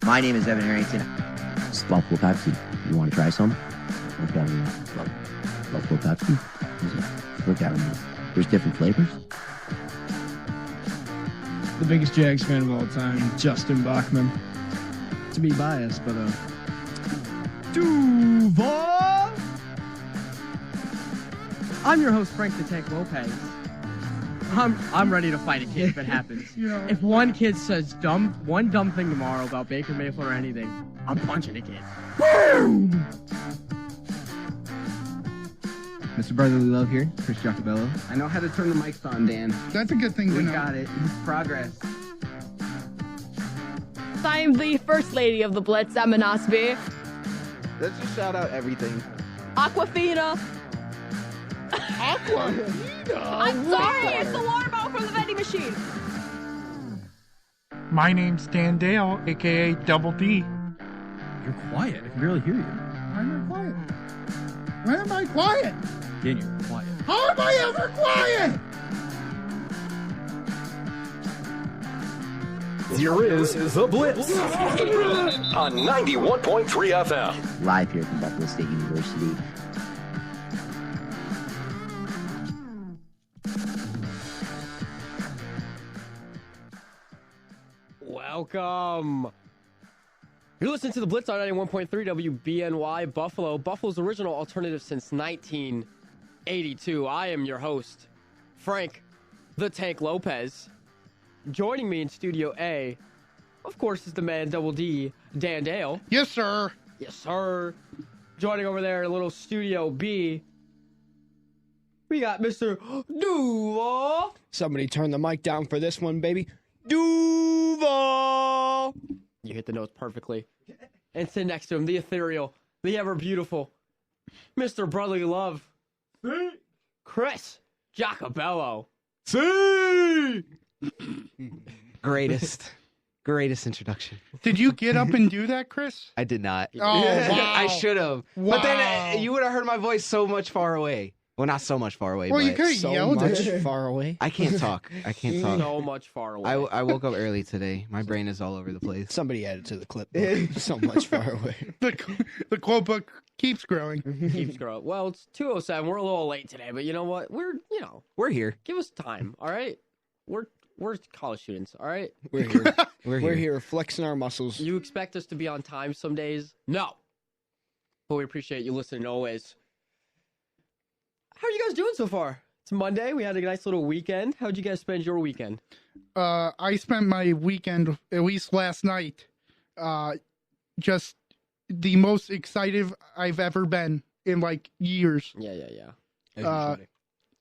My name is Evan Harrington. It's Buffalo Pepsi. You want to try some? Look at me. Buffalo Pepsi. Look at me. There's different flavors. The biggest Jags fan of all time, Justin Bachman. To be biased, but Duval! I'm your host, Frank the Tank Lopez. I'm ready to fight a kid if it happens. If one kid says one dumb thing tomorrow about Baker Mayfield or anything, I'm punching a kid. boom! Mr. Brotherly Love here, Chris Giacobello. I know how to turn the mics on, Dan. That's a good thing to know. We got it. Progress. I'm the first lady of the Blitz, Emma Nosby. Let's just shout out everything. Aquafina. Aquafina? I'm sorry, it's the water bottle from the vending machine. My name's Dan Dale, a.k.a. Double D. You're quiet. I can barely hear you. Why am I quiet? Why am I quiet? Dan, you're quiet. How am I ever quiet? Here is The Blitz on 91.3 FM. Live here from Buffalo State University. Welcome. You're listening to The Blitz on 91.3 WBNY Buffalo, Buffalo's original alternative since 1982. I am your host, Frank the Tank Lopez. Joining me in Studio A, of course, is the man Double D, Dan Dale. Yes, sir. Yes, sir. Joining over there in little Studio B, we got Mr. Duval. Somebody turn the mic down for this one, baby. Duval! You hit the notes perfectly. And sit next to him, the ethereal, the ever beautiful, Mr. Brotherly Love, Chris Giacobello. See! Greatest introduction. Did you get up and do that, Chris? I did not. Oh, wow. I should have. Wow. But then you would have heard my voice so much far away. Well, not so much far away. Well, but you could have yelled it. Far away. I can't talk. So much far away. I woke up early today. My brain is all over the place. Somebody added to the clip. So much far away. The quote book keeps growing. Keeps growing. Well, it's 2:07. We're a little late today, but you know what? We're here. Give us time, all right? We're college students, all right? We're here. We're here flexing our muscles. You expect us to be on time some days? No. But we appreciate you listening always. How are you guys doing so far? It's Monday. We had a nice little weekend. How'd you guys spend your weekend? I spent my weekend, at least last night, just the most excited I've ever been in like years. Yeah.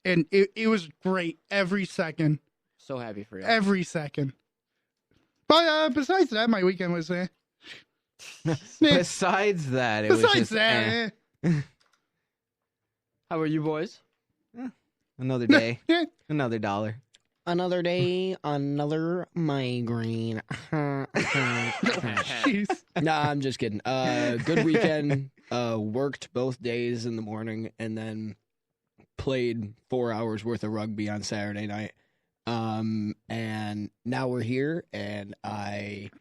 And it was great every second. So happy for you. Every second. But besides that, my weekend was Besides that, it was just How are you boys? Another day, another dollar. Another day, another migraine. Jeez. Nah, I'm just kidding. Good weekend. Worked both days in the morning and then played 4 hours worth of rugby on Saturday night. And now we're here, and I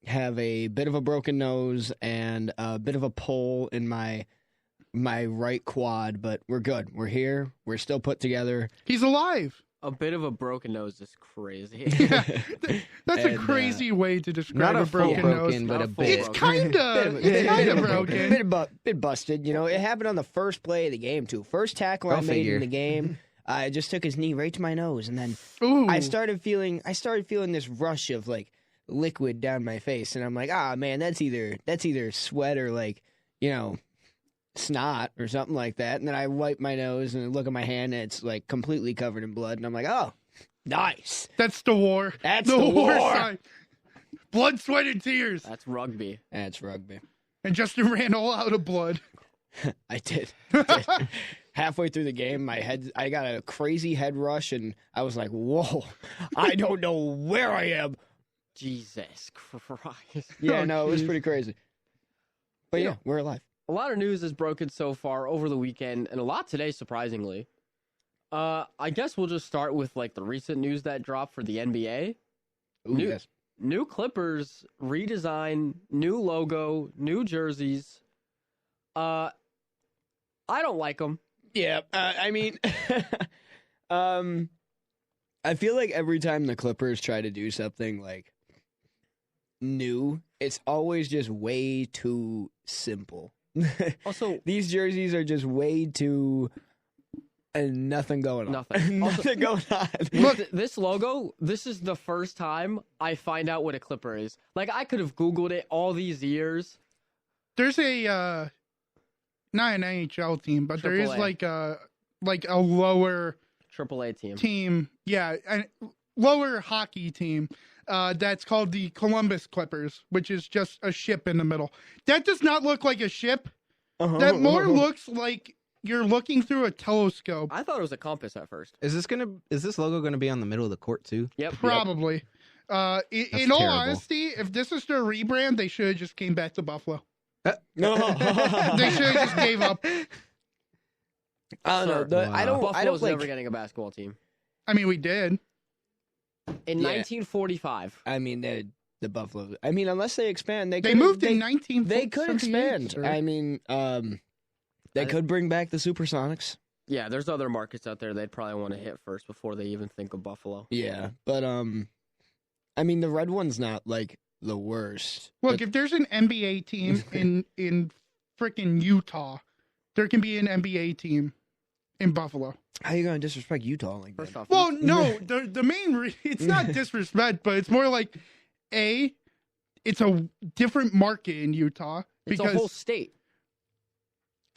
have a bit of a broken nose and a bit of a pull in my right quad, but we're good. We're here. We're still put together. He's alive. A bit of a broken nose is crazy. Yeah, that's a crazy way to describe not a broken nose. but a bit. It's kind of broken. Bit busted. You know, it happened on the first play of the game too. First tackle I made in the game. I just took his knee right to my nose, and then I started feeling this rush of like liquid down my face, and I'm like, man, that's either sweat or like, snot or something like that. And then I wipe my nose and look at my hand, and it's like completely covered in blood, and I'm like, oh, nice. That's the war. That's the war. Sign. Blood, sweat, and tears. That's rugby. That's rugby. And Justin ran all out of blood. I did. Halfway through the game, I got a crazy head rush, and I was like, whoa, I don't know where I am. Jesus Christ. Yeah, no, it was pretty crazy. But yeah, we're alive. A lot of news has broken so far over the weekend, and a lot today, surprisingly. I guess we'll just start with like the recent news that dropped for the NBA. Ooh, yes. new Clippers, redesign, new logo, new jerseys. I don't like them. Yeah, I mean, I feel like every time the Clippers try to do something like new, it's always just way too simple. Also, these jerseys are just way too and nothing going on. Nothing. Nothing going on. Look, this logo, this is the first time I find out what a Clipper is. Like, I could have Googled it all these years. There's a not an NHL team, but there is AAA. like a lower AAA team. Yeah, a lower hockey team. That's called the Columbus Clippers, which is just a ship in the middle. That does not look like a ship. That more looks like you're looking through a telescope. I thought it was a compass at first. Is this logo gonna be on the middle of the court too? Yep. Probably. In all honesty, if this is their rebrand, they should have just came back to Buffalo. No, they should have just gave up. I don't know. Buffalo's never getting a basketball team. I mean, we did. In 1945. I mean, the Buffalo. I mean, unless they expand, they moved in 1948. They could expand. I mean, they could bring back the Supersonics. Yeah, there's other markets out there they'd probably want to hit first before they even think of Buffalo. Yeah, but I mean, the red one's not like the worst. Look, if there's an NBA team in frickin' Utah, there can be an NBA team in Buffalo. How are you going to disrespect Utah like that? First off, well, no, the main it's not disrespect, but it's more like it's a different market in Utah because it's a whole state.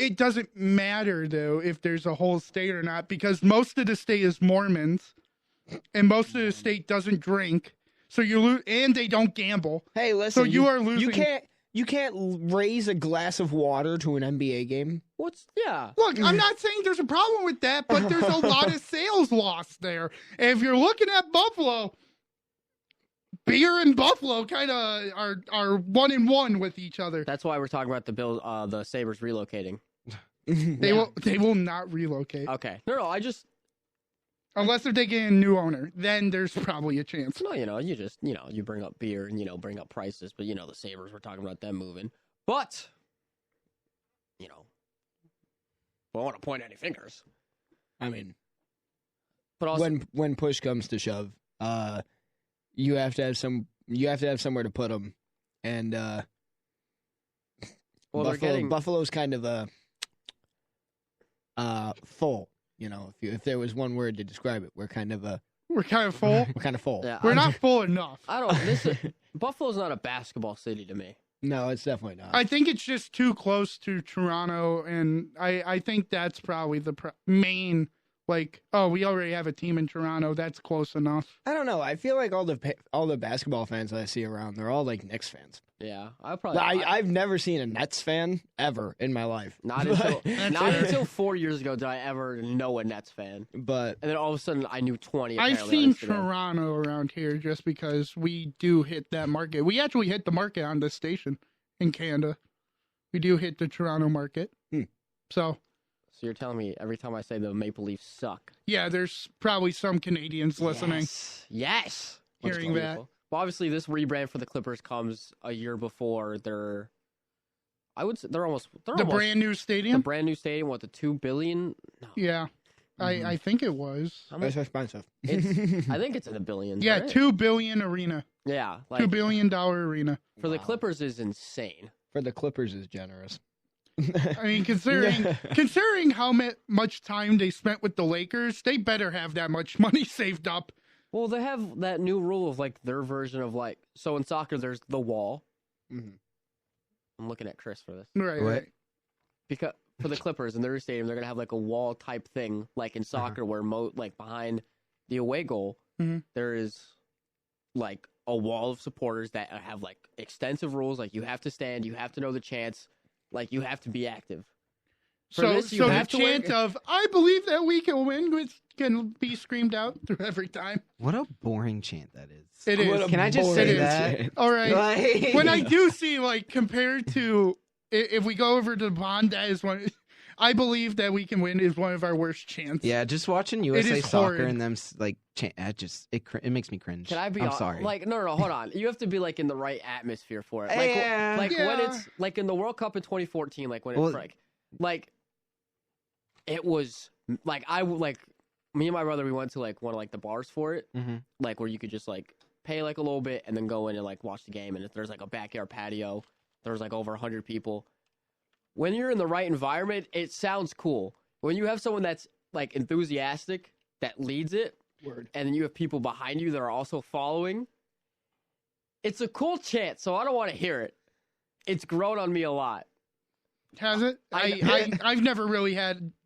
It doesn't matter though if there's a whole state or not because most of the state is Mormons, and most of the state doesn't drink. So you lose, and they don't gamble. Hey, listen. So you are losing. You can't raise a glass of water to an NBA game. Look, I'm not saying there's a problem with that, but there's a lot of sales lost there. And if you're looking at Buffalo, beer and Buffalo kind of are 1-1 with each other. That's why we're talking about the Sabres relocating. They will not relocate. Okay. No, unless if they get a new owner, then there's probably a chance. No, you bring up beer and, bring up prices, but, the Sabres, we're talking about them moving. But, I don't want to point any fingers. I mean, but also, when push comes to shove, you have to have somewhere to put them. And, Buffalo's kind of full. If there was one word to describe it, we're kind of full. We're kind of full. Yeah, we're not full enough. Mabuffalo's not a basketball city to me. No, it's definitely not. I think it's just too close to Toronto, and I think that's probably the main. Like, oh, we already have a team in Toronto. That's close enough. I don't know. I feel like all the basketball fans that I see around, they're all like Knicks fans. Yeah, I've never seen a Nets fan ever in my life. Not until 4 years ago did I ever know a Nets fan. And then all of a sudden I knew 20. I've seen Toronto around here just because we do hit that market. We actually hit the market on this station in Canada. We do hit the Toronto market. So you're telling me every time I say the Maple Leafs suck? Yeah, there's probably some Canadians listening. Yes. Hearing that. Well, obviously, this rebrand for the Clippers comes a year before their. I would say they're almost brand new stadium. The brand new stadium, what, the $2 billion? No. Yeah, I think it was. That's expensive. I think it's in the billions. Yeah, right? $2 billion arena. Yeah, $2 billion arena for the Clippers is insane. For the Clippers is generous. I mean, considering how much time they spent with the Lakers, they better have that much money saved up. Well, they have that new rule of like their version of like, so in soccer there's the wall. Mm-hmm. I'm looking at Chris for this. Right. Because for the Clippers in their stadium, they're gonna have like a wall type thing, like in soccer, where like behind the away goal, there is like a wall of supporters that have like extensive rules, like you have to stand, you have to know the chants. Like, you have to be active. So the chant of, I believe that we can win, which can be screamed out through every time. What a boring chant that is. It is. Can I just say that? All right. When I do see, like, compared to, if we go over to the bond, that is one. I believe that we can win is one of our worst chants. Yeah, just watching USA soccer and them like it makes me cringe. Can I be? I'm sorry. Like, no, hold on. You have to be like in the right atmosphere for it. Like, Yeah. when it's like in the World Cup in 2014, like when it's like it was like me and my brother, we went to like one of like the bars for it, like where you could just like pay like a little bit and then go in and like watch the game. And if there's like a backyard patio, there's like over 100 people. When you're in the right environment, it sounds cool. When you have someone that's like enthusiastic that leads it, and then you have people behind you that are also following, it's a cool chant. So I don't want to hear it. It's grown on me a lot. Has it? I've never really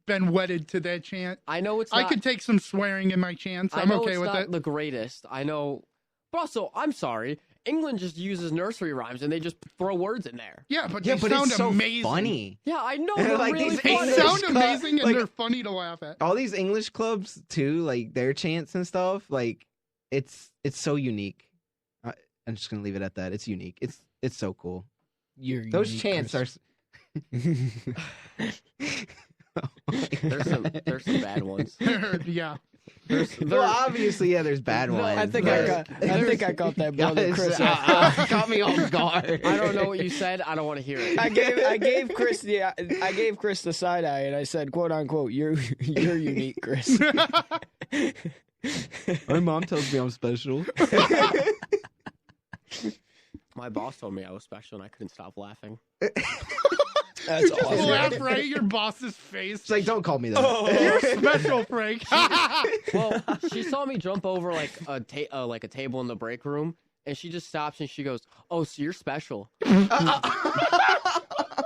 been wedded to that chant. I know it's. I could take some swearing in my chants. I'm okay with it. Not the greatest. I know, but also I'm sorry. England just uses nursery rhymes and they just throw words in there. Yeah, but they sound it's amazing. So funny. Yeah, I know. They're like really these funny. They sound amazing and like, they're funny to laugh at. All these English clubs too, like their chants and stuff, like it's so unique. I'm just gonna leave it at that. It's unique. It's so cool. Those chants are. There's some bad ones. Yeah. Well, obviously, yeah. There's bad ones. I think I caught that brother Chris. Caught me off guard. I don't know what you said. I don't want to hear it. I gave Chris the side eye, and I said, "quote unquote," you're unique, Chris. My mom tells me I'm special. My boss told me I was special, and I couldn't stop laughing. That's you just awesome. laugh right at your boss's face. It's like, don't call me that. You're special, Frank. Well, she saw me jump over like a table in the break room, and she just stops and she goes, "Oh, so you're special." What?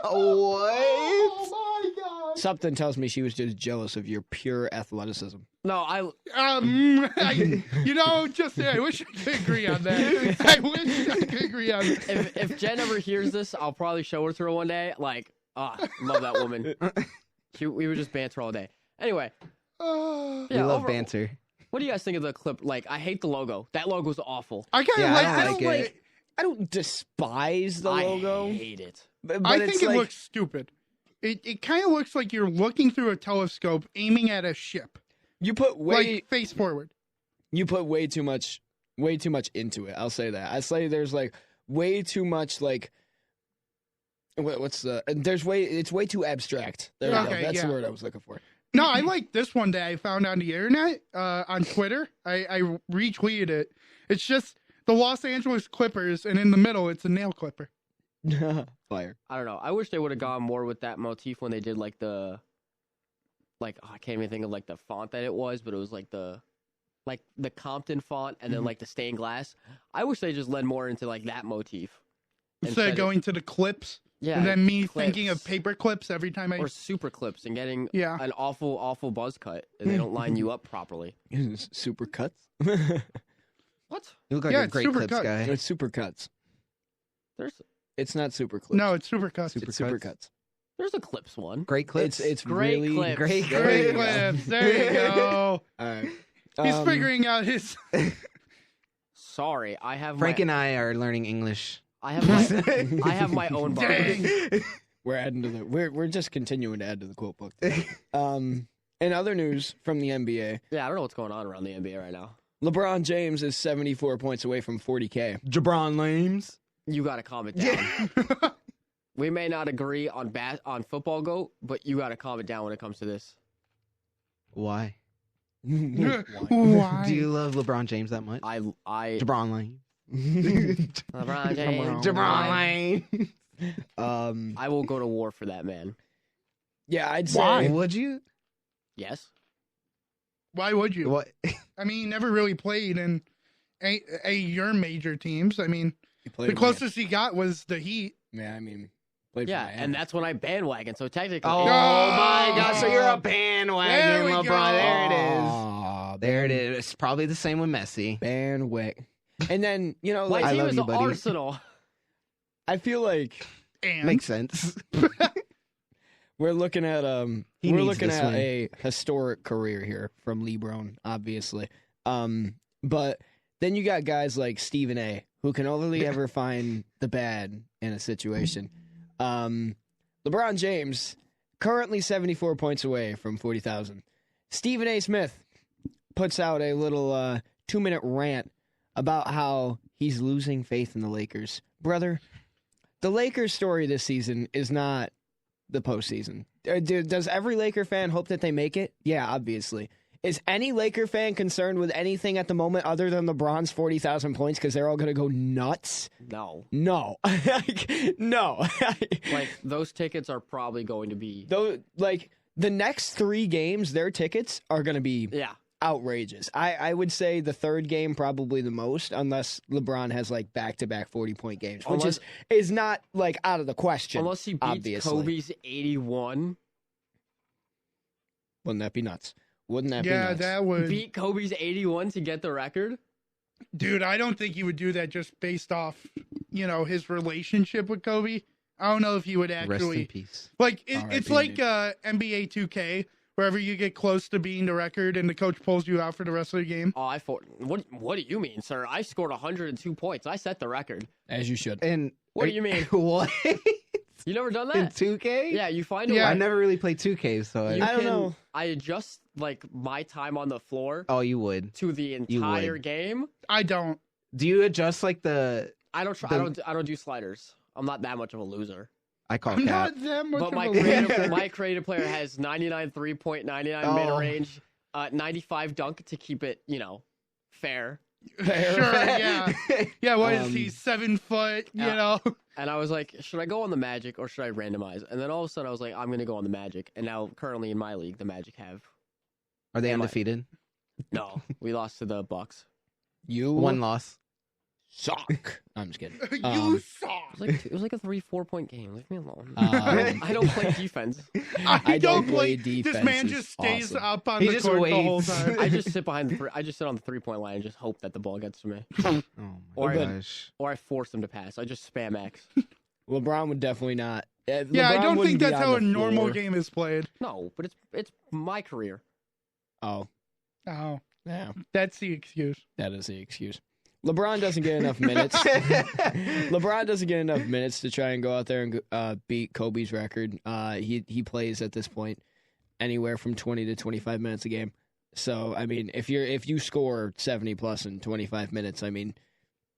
Oh my god! Something tells me she was just jealous of your pure athleticism. No, I wish I could agree on that. I wish I could agree on that. If Jen ever hears this, I'll probably show her to her one day. Like, love that woman. We would just banter all day. Anyway, we love banter. What do you guys think of the clip? Like, I hate the logo. That logo's awful. I kind of I don't despise the logo. I hate it. But I think it looks stupid. It kind of looks like you're looking through a telescope aiming at a ship. You put like face forward. You put way too much into it. I'll say that. I say there's like way too much like it's way too abstract. There we go. That's the word I was looking for. No, I like this one that I found on the internet, on Twitter. I retweeted it. It's just the Los Angeles Clippers, and in the middle, it's a nail clipper. Fire. I don't know. I wish they would have gone more with that motif when they did I can't even think of like the font that it was, but it was like the Compton font and then like the stained glass. I wish they just led more into like that motif. Instead of going to the clips. Yeah. And then me thinking of paper clips every time or super clips and getting an awful buzz cut and they don't line you up properly. Super cuts? What? You look like a great clips guy. It's super cuts. It's not super clips. No, it's super cuts. It's super cuts. There's a clips one. Great clips. It's great really clips. Great clips. There you go. All right. He's figuring out his. Sorry, I have. Frank and I are learning English. I have my own bar. We're adding to the. We're just continuing to add to the quote book. In other news from the NBA. Yeah, I don't know what's going on around the NBA right now. LeBron James is 74 points away from 40K. Jabron Lames. You got to calm it down. We may not agree on football GOAT, but you got to calm it down when it comes to this. Why? Why? Do you love LeBron James that much? I Jabron Lames. LeBron James. Jabron Lames. I will go to war for that man. Yeah, I'd say. Why would you? Yes. Why would you? What? I mean, he never really played in your major teams. I mean, the closest he got was the Heat. Yeah, I mean. Yeah, and that's when I bandwagon. So technically, oh my God! So you're a bandwagon, LeBron. There it is. There it is. It's probably the same with Messi. Bandwagon. And then my like, team is the Arsenal. I feel like makes sense. We're looking at a historic career here from LeBron, obviously. But then you got guys like Stephen A, who can only ever find the bad in a situation. LeBron James currently 74 points away from 40,000. Stephen A. Smith puts out a little 2-minute rant about how he's losing faith in the Lakers. Brother, the Lakers story this season is not the postseason. Does every Laker fan hope that they make it? Yeah, obviously. Is any Laker fan concerned with anything at the moment other than LeBron's 40,000 points because they're all going to go nuts? No. No. No. Like, those tickets are probably going to be... Like, the next 3 games, their tickets are going to be outrageous. I would say the third game probably the most, unless LeBron has, like, back-to-back 40-point games, which is not, like, out of the question, unless he beats obviously. Kobe's 81. Wouldn't that be nuts? Wouldn't that be nuts? Yeah, that would. Beat Kobe's 81 to get the record? Dude, I don't think he would do that just based off, his relationship with Kobe. I don't know if he would actually. Rest in peace. Like, it's like NBA 2K, wherever you get close to beating the record and the coach pulls you out for the rest of the game. Oh, what do you mean, sir? I scored 102 points. I set the record. As you should. And what do you mean? What? You never done that? In 2K? Yeah, you find a way. I never really played 2K, so I don't know. I adjust like my time on the floor. Oh, you would. To the entire game. I don't. Do you adjust like the? I don't do sliders. I'm not that much of a loser. I call I'm cap. not that much But of my a loser. my creative player has 99 3-point, 99 mid range, 95 dunk to keep it, fair. Sure, yeah. Yeah, what is he, 7 foot, And I was like, should I go on the Magic or should I randomize? And then all of a sudden I was like, I'm going to go on the Magic. And now currently in my league, the Magic have. Are they undefeated? No, we lost to the Bucks. One loss. Suck. I'm just kidding. You suck. It was like a 3-4 point game. Leave me alone. I don't play defense. I don't play defense. This man just stays up on the just court waits. the whole time. I just sit behind I just sit on the 3-point line and just hope that the ball gets to me. Oh my gosh. Or I force them to pass. I just spam X. LeBron would definitely not. Yeah, LeBron I don't wouldn't think be that's on how the a normal floor. game is played. No, but it's my career. Oh. Oh. Yeah. That's the excuse. That is the excuse. LeBron doesn't get enough minutes. LeBron doesn't get enough minutes to try and go out there and beat Kobe's record. He plays at this point anywhere from 20 to 25 minutes a game. So I mean, if you score 70 plus in 25 minutes, I mean,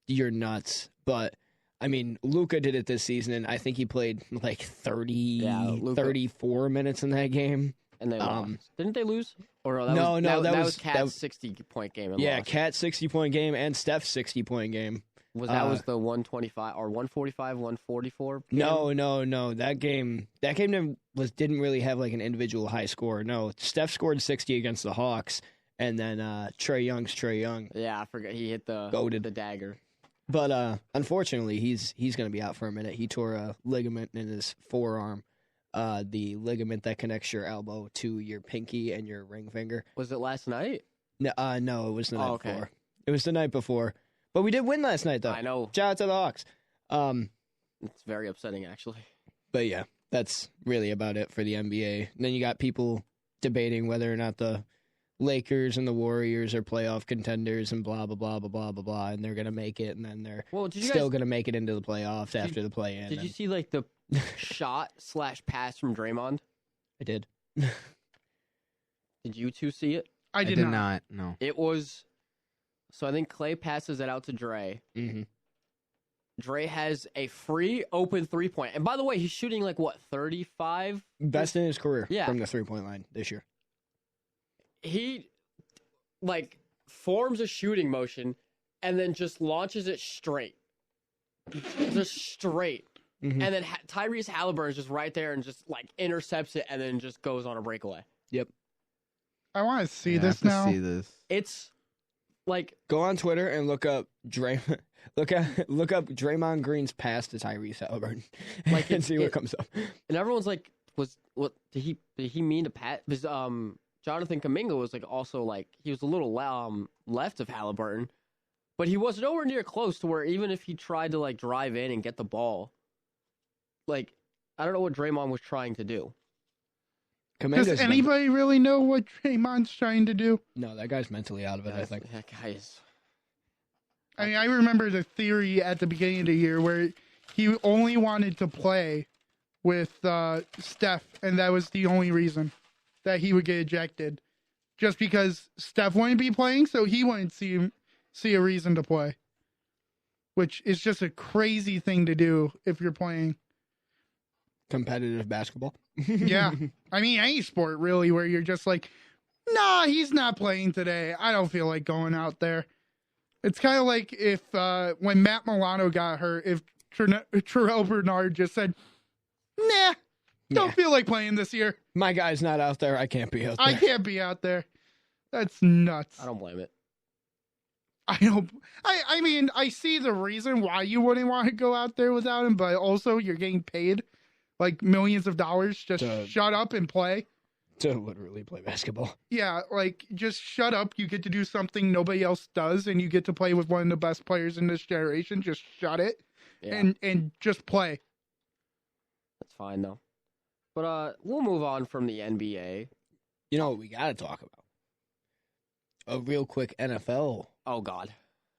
you're nuts. But I mean, Luka did it this season, and I think he played like 34 minutes in that game. And they lost. Didn't they lose? Or that was Cat's 60-point game. And lost. Cat's 60-point game and Steph's 60-point game. Was the 125 or 145, 144? Game? No. That game didn't really have like an individual high score. No, Steph scored 60 against the Hawks, and then Trae Young. Yeah, I forgot he hit the dagger. But unfortunately, he's going to be out for a minute. He tore a ligament in his forearm. The ligament that connects your elbow to your pinky and your ring finger. Was it last night? No, it was the night before. It was the night before. But we did win last night, though. I know. Shout out to the Hawks. It's very upsetting, actually. But yeah, that's really about it for the NBA. And then you got people debating whether or not the Lakers and the Warriors are playoff contenders and blah, blah, blah, blah, blah, blah, blah, and they're going to make it, and then they're still going to make it into the playoffs after the play-in. Did you see, like, the shot/pass from Draymond? I did. Did you two see it? I did not. No. It was... So I think Clay passes it out to Dre. Mm-hmm. Dre has a free open 3-point. And by the way, he's shooting like, what, 35? Best in his career from the 3-point line this year. He, like, forms a shooting motion and then just launches it straight. Just straight. Mm-hmm. And then Tyrese Halliburton's just right there and just, like, intercepts it and then just goes on a breakaway. Yep. I want to see this now. See this. It's, like... Go on Twitter and look up look up Draymond Green's pass to Tyrese Halliburton, like, and see what comes up. And everyone's like, what did he mean to pat? Because Jonathan Kuminga was like also like he was a little left of Halliburton, but he was nowhere near close to where even if he tried to like drive in and get the ball, like I don't know what Draymond was trying to do. Does anybody really know what Draymond's trying to do? No, that guy's mentally out of it. I think that guy is. I mean, I remember the theory at the beginning of the year where he only wanted to play with Steph, and that was the only reason that he would get ejected. Just because Steph wouldn't be playing, so he wouldn't see a reason to play. Which is just a crazy thing to do if you're playing competitive basketball. Yeah. I mean, any sport, really, where you're just like, nah, he's not playing today. I don't feel like going out there. It's kind of like if when Matt Milano got hurt, if Terrell Bernard just said, nah, don't feel like playing this year. My guy's not out there. I can't be out there. I can't be out there. That's nuts. I don't blame it. I mean, I see the reason why you wouldn't want to go out there without him, but also you're getting paid like millions of dollars. Just shut up and play. To literally play basketball. Yeah, like just shut up. You get to do something nobody else does, and you get to play with one of the best players in this generation. Just shut it and just play. That's fine though. But we'll move on from the NBA. You know what we got to talk about? A real quick NFL. Oh God,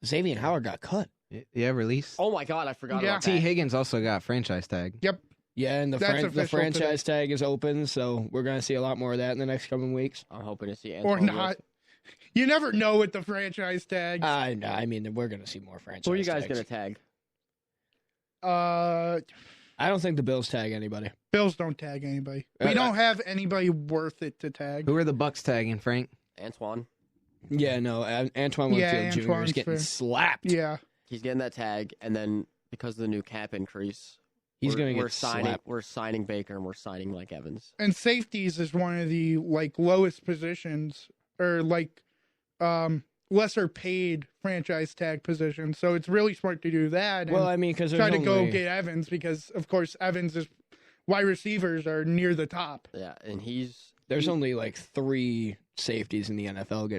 Xavier Howard got cut. Yeah, released. Oh my God, I forgot about that. T. Higgins also got franchise tag. Yep. Yeah, and the franchise tag is open, so we're going to see a lot more of that in the next coming weeks. I'm hoping to see Antoine. Or not. You never know with the franchise tags. I mean, we're going to see more franchise tags. Who are you guys going to tag? I don't think the Bills tag anybody. Bills don't tag anybody. We don't have anybody worth it to tag. Who are the Bucks tagging, Frank? Antoine. Yeah, no, Antoine Winfield Jr. is getting slapped. Yeah. He's getting that tag, and then because of the new cap increase, he's going to get slapped. We're signing Baker, and we're signing Mike Evans. And safeties is one of the lowest positions, or lesser paid franchise tag positions. So it's really smart to do that. Well, I mean, because try to go get Evans, because of course Evans is wide receivers are near the top. Yeah, and there's only like 3 safeties in the NFL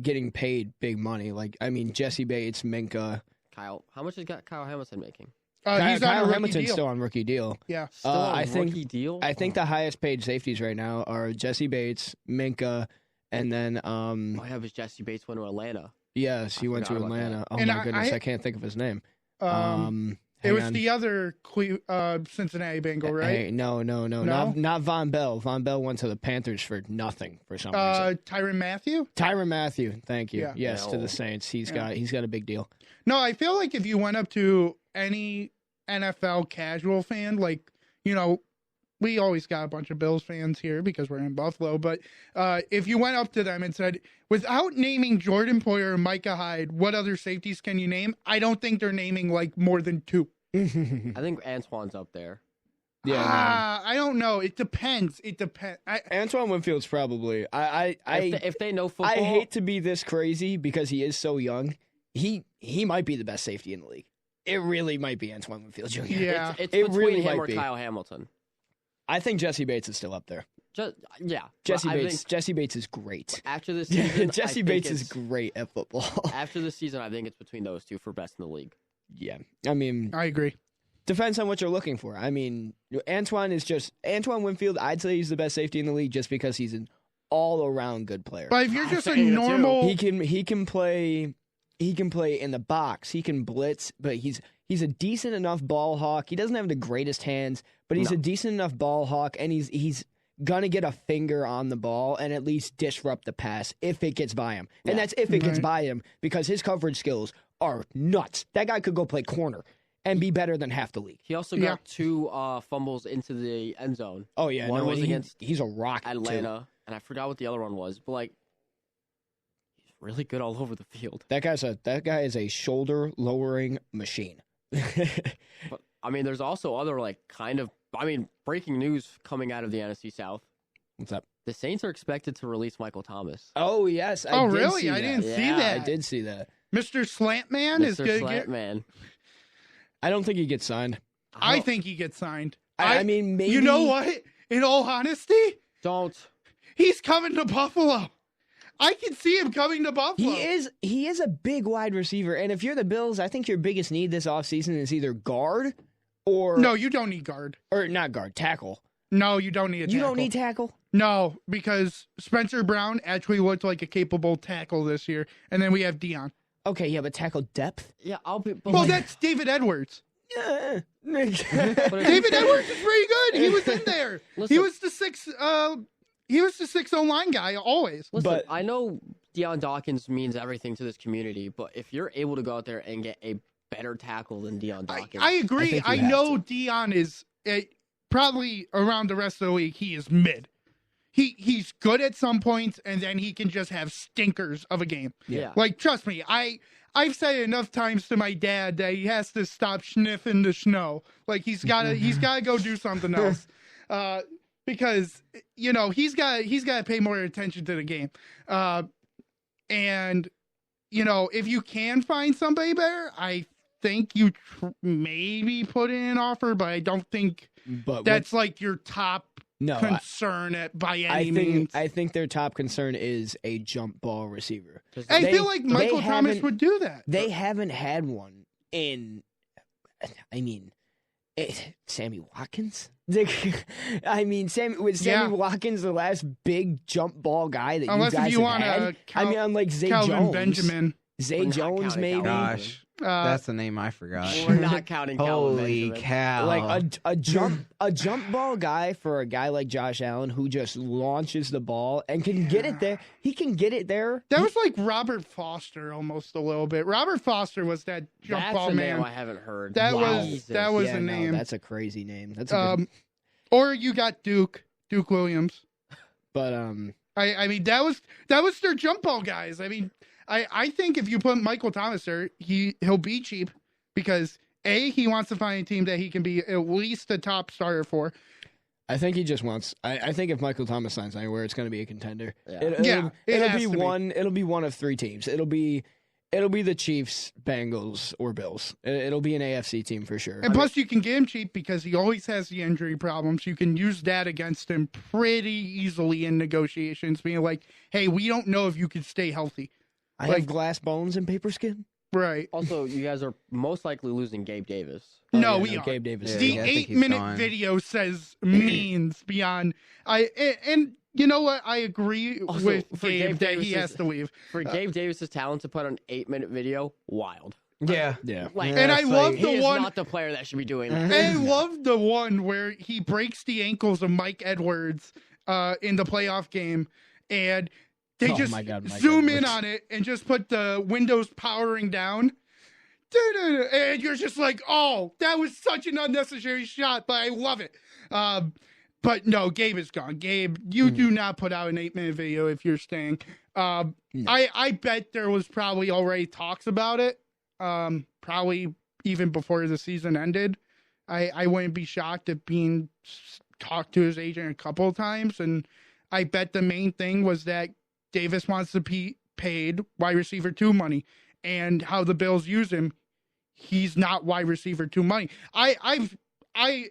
getting paid big money. Like, I mean, Jesse Bates, Minka, Kyle. How much is Kyle Hamilton making? He's Kyle on Hamilton's still on rookie deal. Yeah, still on rookie deal. I think the highest paid safeties right now are Jesse Bates, Minka, and then it was Jesse Bates went to Atlanta. Yes, he went to Atlanta. Oh my goodness, I can't think of his name. It was the other Cincinnati Bengal, right? Hey, no, not Von Bell. Von Bell went to the Panthers for nothing for some reason. Tyrann Mathieu. Tyrann Mathieu, thank you. Yeah. Yes, to the Saints. He's got a big deal. No, I feel like if you went up to any NFL casual fan, we always got a bunch of Bills fans here because we're in Buffalo, but if you went up to them and said, without naming Jordan Poyer or Micah Hyde, what other safeties can you name? I don't think they're naming more than 2. I think Antoine's up there. Yeah, I don't know. It depends. Antoine Winfield's probably. If they know football, I hate to be this crazy because he is so young. He might be the best safety in the league. It really might be Antoine Winfield Jr. Yeah, it's between really him or Kyle Hamilton. I think Jesse Bates is still up there. Jesse Bates is great. After this season, Jesse Bates is great at football. After the season, I think it's between those 2 for best in the league. Yeah, I mean, I agree. Depends on what you're looking for. I mean, Antoine Winfield. I'd say he's the best safety in the league just because he's an all-around good player. But if you're just a normal, he can play. He can play in the box. He can blitz, but he's a decent enough ball hawk. He doesn't have the greatest hands, but he's a decent enough ball hawk, and he's gonna get a finger on the ball and at least disrupt the pass if it gets by him. And that's if it gets by him, because his coverage skills are nuts. That guy could go play corner and be better than half the league. He also got 2 fumbles into the end zone. Oh yeah, one was against he's a rock Atlanta, and I forgot what the other one was, but he's really good all over the field. That guy is a shoulder lowering machine. But I mean, there's also other breaking news coming out of the NFC South. What's up? The Saints are expected to release Michael Thomas. Oh yes, really? I didn't see that. I did see that. Mr. Slantman is good. Slantman. I don't think he gets signed. I think he gets signed. I mean, maybe. You know what? In all honesty, don't. He's coming to Buffalo. I can see him coming to Buffalo. He is a big wide receiver, and if you're the Bills, I think your biggest need this offseason is either guard or... No, you don't need guard. Or not guard, tackle. No, you don't need a tackle. You don't need tackle? No, because Spencer Brown actually looked like a capable tackle this year, and then we have Dion. Okay, yeah, but tackle depth? Yeah, I'll be... Well, that's David Edwards. David Edwards is pretty good. He was in there. He was the sixth. He was the 6 O-line guy always. Listen, but I know Deion Dawkins means everything to this community, but if you're able to go out there and get a better tackle than Deion Dawkins, I agree. I know Deion is probably around the rest of the league. He is mid. He's good at some points, and then he can just have stinkers of a game. Yeah. Like, trust me, I've said it enough times to my dad that he has to stop sniffing the snow. Like, he's gotta go do something else. Because, you know, he's got to pay more attention to the game. And, you know, if you can find somebody better, I think you maybe put in an offer, but I don't think that's like your top concern by any means. I think their top concern is a jump ball receiver. I feel like Michael Thomas would do that. They haven't had one in, Sammy Watkins? Sammy Watkins the last big jump ball guy that unless you guys if you have want had? Unlike Zay Calvin Jones. Benjamin. Zay Jones, maybe? Gosh. That's the name I forgot. We're not counting Calvin Holy Benjamin. cow. Like a jump ball guy for a guy like Josh Allen who just launches the ball and can get it there. He can get it there. That was like Robert Foster almost a little bit. Robert Foster was that jump ball man. Name I haven't heard. That was the name. That's a crazy name. That's a good... Or you got Duke Williams. But I mean that was their jump ball guys. I mean, I think if you put Michael Thomas there, he'll be cheap because he wants to find a team that he can be at least a top starter for. I think he just wants. I think if Michael Thomas signs anywhere, it's going to be a contender. Yeah. It'll be one of 3 teams. It'll be the Chiefs, Bengals, or Bills. It'll be an AFC team for sure. And plus, you can get him cheap because he always has the injury problems. You can use that against him pretty easily in negotiations, being like, "Hey, we don't know if you can stay healthy." I have glass bones and paper skin. Right. Also, you guys are most likely losing Gabe Davis. We are. Gabe Davis. The 8-minute video says means beyond. And you know what? I agree with Gabe that he has to leave. For Gabe Davis's talent to put on an 8-minute video, wild. Yeah. And I love the he one. Is not the player that should be doing that. And I love the one where he breaks the ankles of Mike Edwards in the playoff game, and they just zoom in on it and just put the windows powering down. And you're just like, oh, that was such an unnecessary shot, but I love it. But no, Gabe is gone. Gabe, you do not put out an 8-minute video if you're staying. No. I bet there was probably already talks about it. Probably even before the season ended. I wouldn't be shocked at being talked to his agent a couple of times. And I bet the main thing was that Davis wants to be paid wide receiver 2 money, and how the Bills use him, he's not wide receiver 2 money. I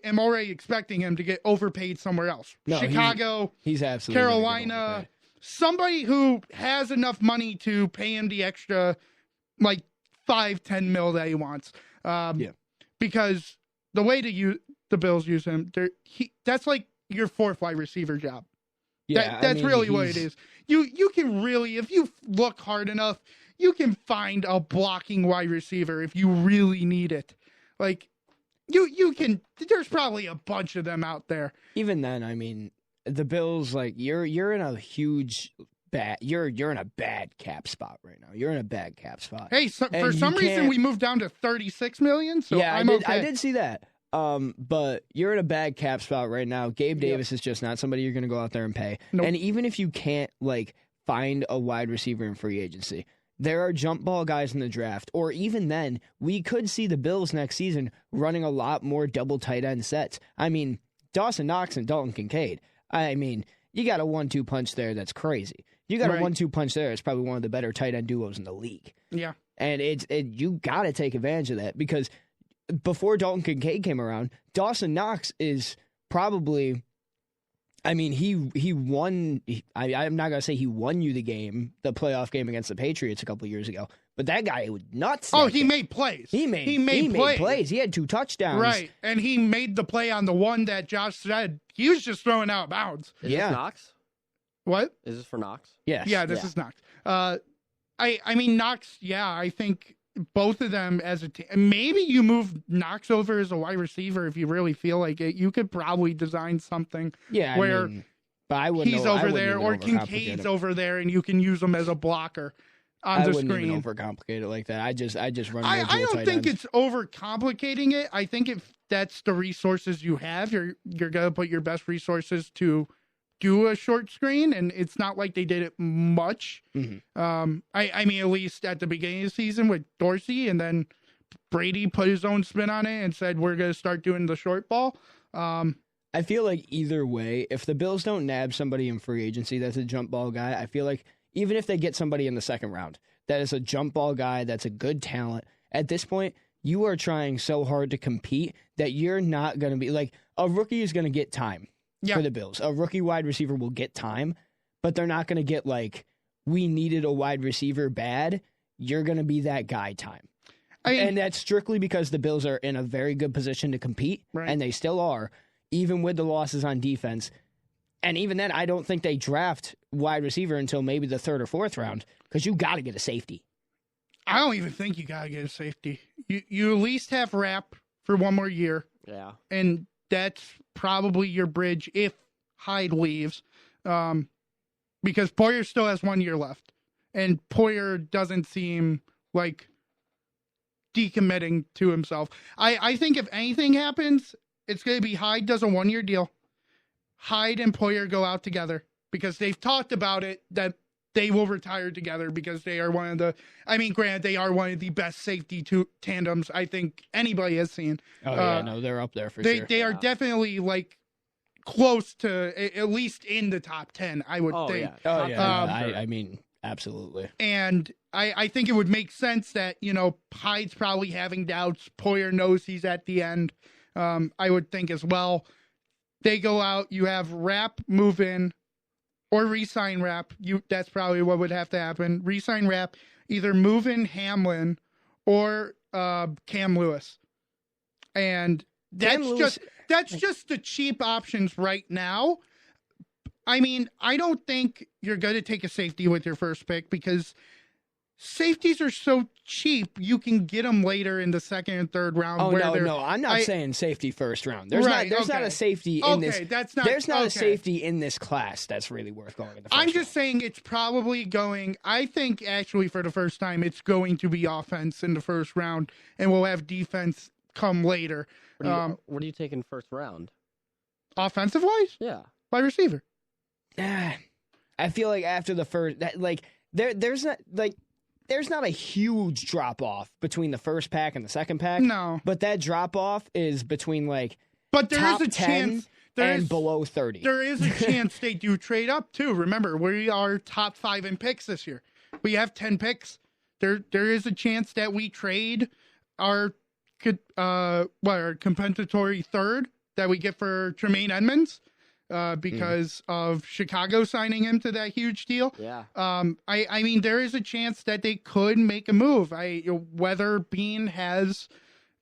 am already expecting him to get overpaid somewhere else. No, Chicago, he's absolutely Carolina, somebody who has enough money to pay him the extra, like 5-10 mil that he wants. Because the way the Bills use him, that's like your 4th wide receiver job. Yeah, that's really what it is. You can really, if you look hard enough, you can find a blocking wide receiver if you really need it. Like you can. There's probably a bunch of them out there. Even then, I mean, the Bills, like you're in a huge you're in a bad cap spot right now. You're in a bad cap spot. Hey, for some reason we moved down to $36 million. So yeah, I'm okay. I did see that. But you're in a bad cap spot right now. Gabe Davis is just not somebody you're going to go out there and pay. Nope. And even if you can't find a wide receiver in free agency, there are jump ball guys in the draft. Or even then, we could see the Bills next season running a lot more double tight end sets. I mean, Dawson Knox and Dalton Kincaid. I mean, you got a 1-2 punch there that's crazy. You got a 1-2 punch there. It's probably one of the better tight end duos in the league. Yeah. And you got to take advantage of that because before Dalton Kincaid came around, Dawson Knox is probably, I mean, he won. I'm not going to say he won you the playoff game against the Patriots a couple of years ago, but that guy was nuts. Oh, he made plays. He made plays. He had 2 touchdowns. Right. And he made the play on the one that Josh said he was just throwing out of bounds. Is this Knox? What? Is this for Knox? Yes. Yeah, this is Knox. I mean, Knox, I think both of them as a team. Maybe you move Knox over as a wide receiver if you really feel like it. You could probably design something where but I he's over there or Kincaid's over there and you can use him as a blocker on the screen. I wouldn't even overcomplicate it like that. I just run. I don't think it's overcomplicating it. I think if that's the resources you have, you're gonna put your best resources to do a short screen, and it's not like they did it much. Mm-hmm. I mean, at least at the beginning of the season with Dorsey, and then Brady put his own spin on it and said, we're going to start doing the short ball. I feel like either way, if the Bills don't nab somebody in free agency that's a jump ball guy, I feel like even if they get somebody in the second round that is a jump ball guy, that's a good talent, at this point, you are trying so hard to compete that you're not going to be like a rookie is going to get time. For the Bills. A rookie wide receiver will get time, but they're not going to get like, we needed a wide receiver bad. You're going to be that guy time. And that's strictly because the Bills are in a very good position to compete, and they still are, even with the losses on defense. And even then, I don't think they draft wide receiver until maybe the third or fourth round because you got to get a safety. I don't even think you got to get a safety. You at least have Rapp for one more year. Yeah. And that's probably your bridge if Hyde leaves, because Poyer still has 1 year left, and Poyer doesn't seem like decommitting to himself. I think if anything happens, it's going to be Hyde does a 1 year deal. Hyde and Poyer go out together because they've talked about it that they will retire together because they are one of the, I mean, granted, they are one of the best safety tandems I think anybody has seen. Oh, yeah, no, they're up there for sure. They are definitely like close to at least in the top 10, I would think. Yeah. Oh, yeah. I mean, absolutely. And I think it would make sense that, you know, Hyde's probably having doubts. Poyer knows he's at the end. I would think as well. They go out, you have Rapp move in, or re-sign Rapp. That's probably what would have to happen. Re-sign Rapp, either move in Hamlin or Cam Lewis. And that's just the cheap options right now. I mean, I don't think you're going to take a safety with your first pick because safeties are so cheap. You can get them later in the second and third round. Oh, no, I'm not saying safety first round. There's not a safety in this. There's not a safety in this class that's really worth going in the first round. I'm just saying it's probably going. I think actually for the first time it's going to be offense in the first round, and we'll have defense come later. What are you taking first round? Offensive wise? Yeah. Wide receiver. I feel like after the first, there's not a huge drop off between the first pack and the second pack. No, but that drop off is between but there top is a 10 chance and below 30. There is a chance they do trade up too. Remember, we are top 5 in picks this year. We have 10 picks. There is a chance that we trade our compensatory third that we get for Tremaine Edmonds. Because of Chicago signing him to that huge deal. Yeah. I mean, there is a chance that they could make a move. Whether Bean has,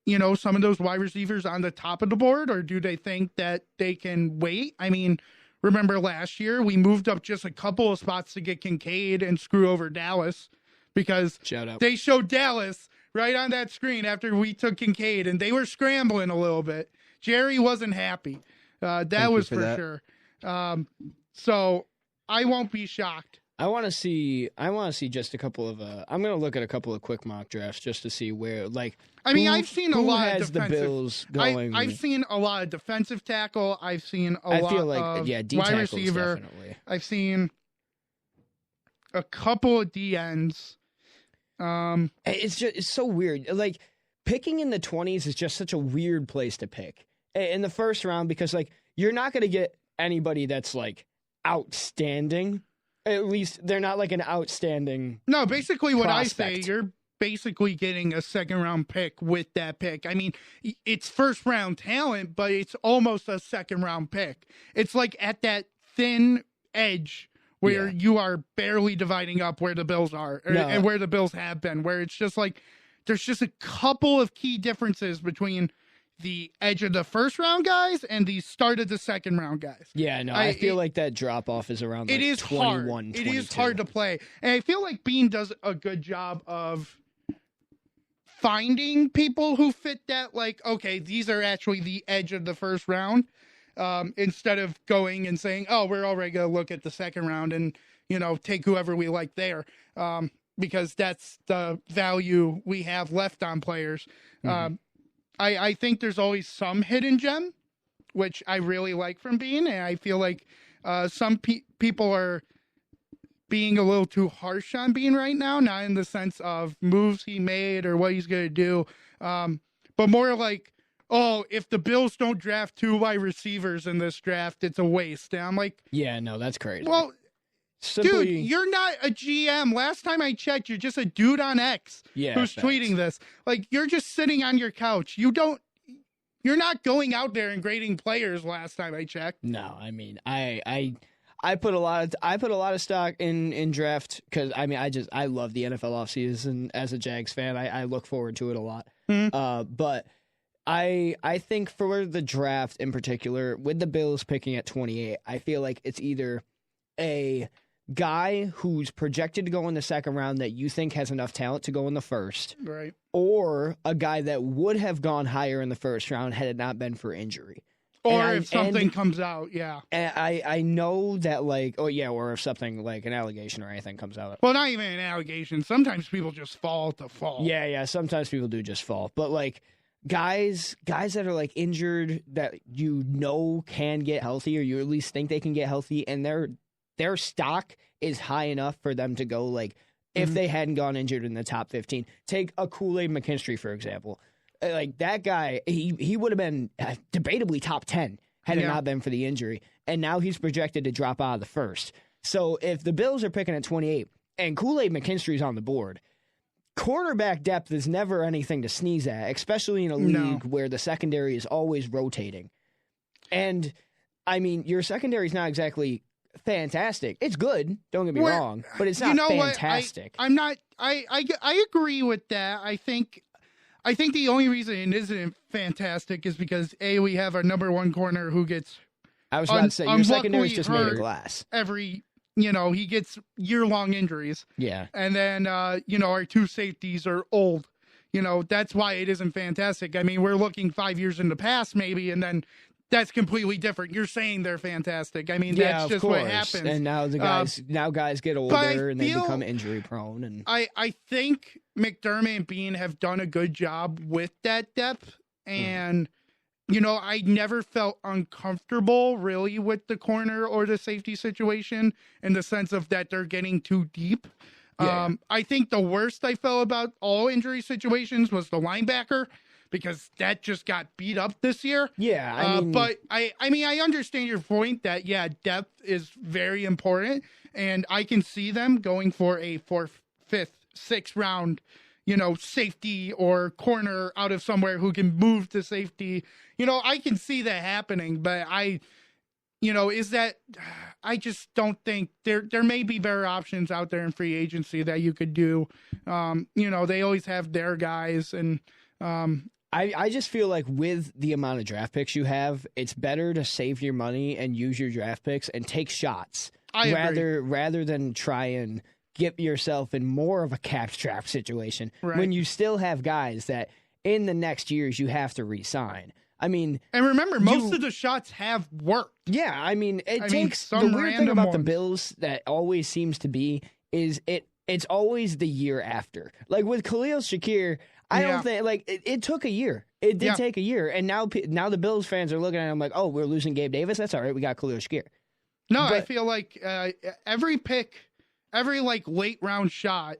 some of those wide receivers on the top of the board, or do they think that they can wait? I mean, remember last year we moved up just a couple of spots to get Kincaid and screw over Dallas because they showed Dallas right on that screen after we took Kincaid, and they were scrambling a little bit. Jerry wasn't happy. That was for sure. So I won't be shocked. I want to see just a couple of. I'm going to look at a couple of quick mock drafts just to see where, I've seen a lot of the Bills going. I've seen a lot of defensive tackle. I've seen a lot of wide receiver. Definitely. I've seen a couple of DNs. It's so weird. Like picking in the 20s is just such a weird place to pick in the first round because you're not going to get anybody that's outstanding. At least they're not an outstanding. No, basically what prospect. I say, you're basically getting a second round pick with that pick. I mean, it's first round talent, but it's almost a second round pick. It's at that thin edge where you are barely dividing up where the Bills are and where the Bills have been, where it's just there's just a couple of key differences between the edge of the first round guys and the start of the second round guys. Yeah, no, I feel like that drop off is around 21, hard. 22. It is hard to play. And I feel like Bean does a good job of finding people who fit that, like, okay, these are actually the edge of the first round, instead of going and saying, oh, we're already going to look at the second round and, take whoever we like there, because that's the value we have left on players. I think there's always some hidden gem, which I really like from Bean, and I feel like some people are being a little too harsh on Bean right now, not in the sense of moves he made or what he's going to do, but more like, oh, if the Bills don't draft 2 wide receivers in this draft, it's a waste. And I'm like, yeah, no, that's crazy. Well, dude, you're not a GM. Last time I checked, you're just a dude on X who's tweeting this. Like, you're just sitting on your couch. You're not going out there and grading players last time I checked. No, I mean, I put a lot of stock in draft because I love the NFL offseason as a Jags fan. I look forward to it a lot. But I think for the draft in particular, with the Bills picking at 28, I feel like it's either a guy who's projected to go in the second round that you think has enough talent to go in the first, right? Or a guy that would have gone higher in the first round had it not been for injury. Or if something comes out, yeah. And I know that, or if something like an allegation or anything comes out. Well, not even an allegation. Sometimes people just fall to fall. Yeah. Sometimes people do just fall. But, guys that are, injured that can get healthy, or you at least think they can get healthy, and their stock is high enough for them to go, if they hadn't gone injured in the top 15. Take a Kool-Aid McKinstry, for example. That guy, he would have been debatably top 10 had it not been for the injury. And now he's projected to drop out of the first. So if the Bills are picking at 28 and Kool-Aid McKinstry's on the board, cornerback depth is never anything to sneeze at, especially in a league where the secondary is always rotating. And, your secondary is not exactly fantastic. It's good, don't get me wrong, but it's not fantastic. I agree with that. I think the only reason it isn't fantastic is because we have our number one corner who gets. I was about to say your secondary is just made of glass. He gets year-long injuries. Yeah, and then our 2 safeties are old. That's why it isn't fantastic. We're looking 5 years in the past maybe, and then that's completely different. You're saying they're fantastic. That's just what happens. And now guys get older and they become injury prone. And I think McDermott and Bean have done a good job with that depth. And, I never felt uncomfortable really with the corner or the safety situation in the sense of that they're getting too deep. I think the worst I felt about all injury situations was the linebacker, because that just got beat up this year. Yeah, but I understand your point that depth is very important, and I can see them going for a 4th, 5th, 6th round, safety or corner out of somewhere who can move to safety. I can see that happening, but I just don't think there may be better options out there in free agency that you could do. They always have their guys, and I just feel like with the amount of draft picks you have, it's better to save your money and use your draft picks and take shots rather than try and get yourself in more of a capped trap situation when you still have guys that in the next years you have to re-sign. And remember, most of the shots have worked. Yeah, it takes the weird thing about the Bills that always seems to be is it's always the year after. Like with Khalil Shakir, I don't think it took a year. It did take a year, and now the Bills fans are looking at him like, oh, we're losing Gabe Davis. That's all right. We got Khalil Shakir. No, I feel like every pick, every late round shot,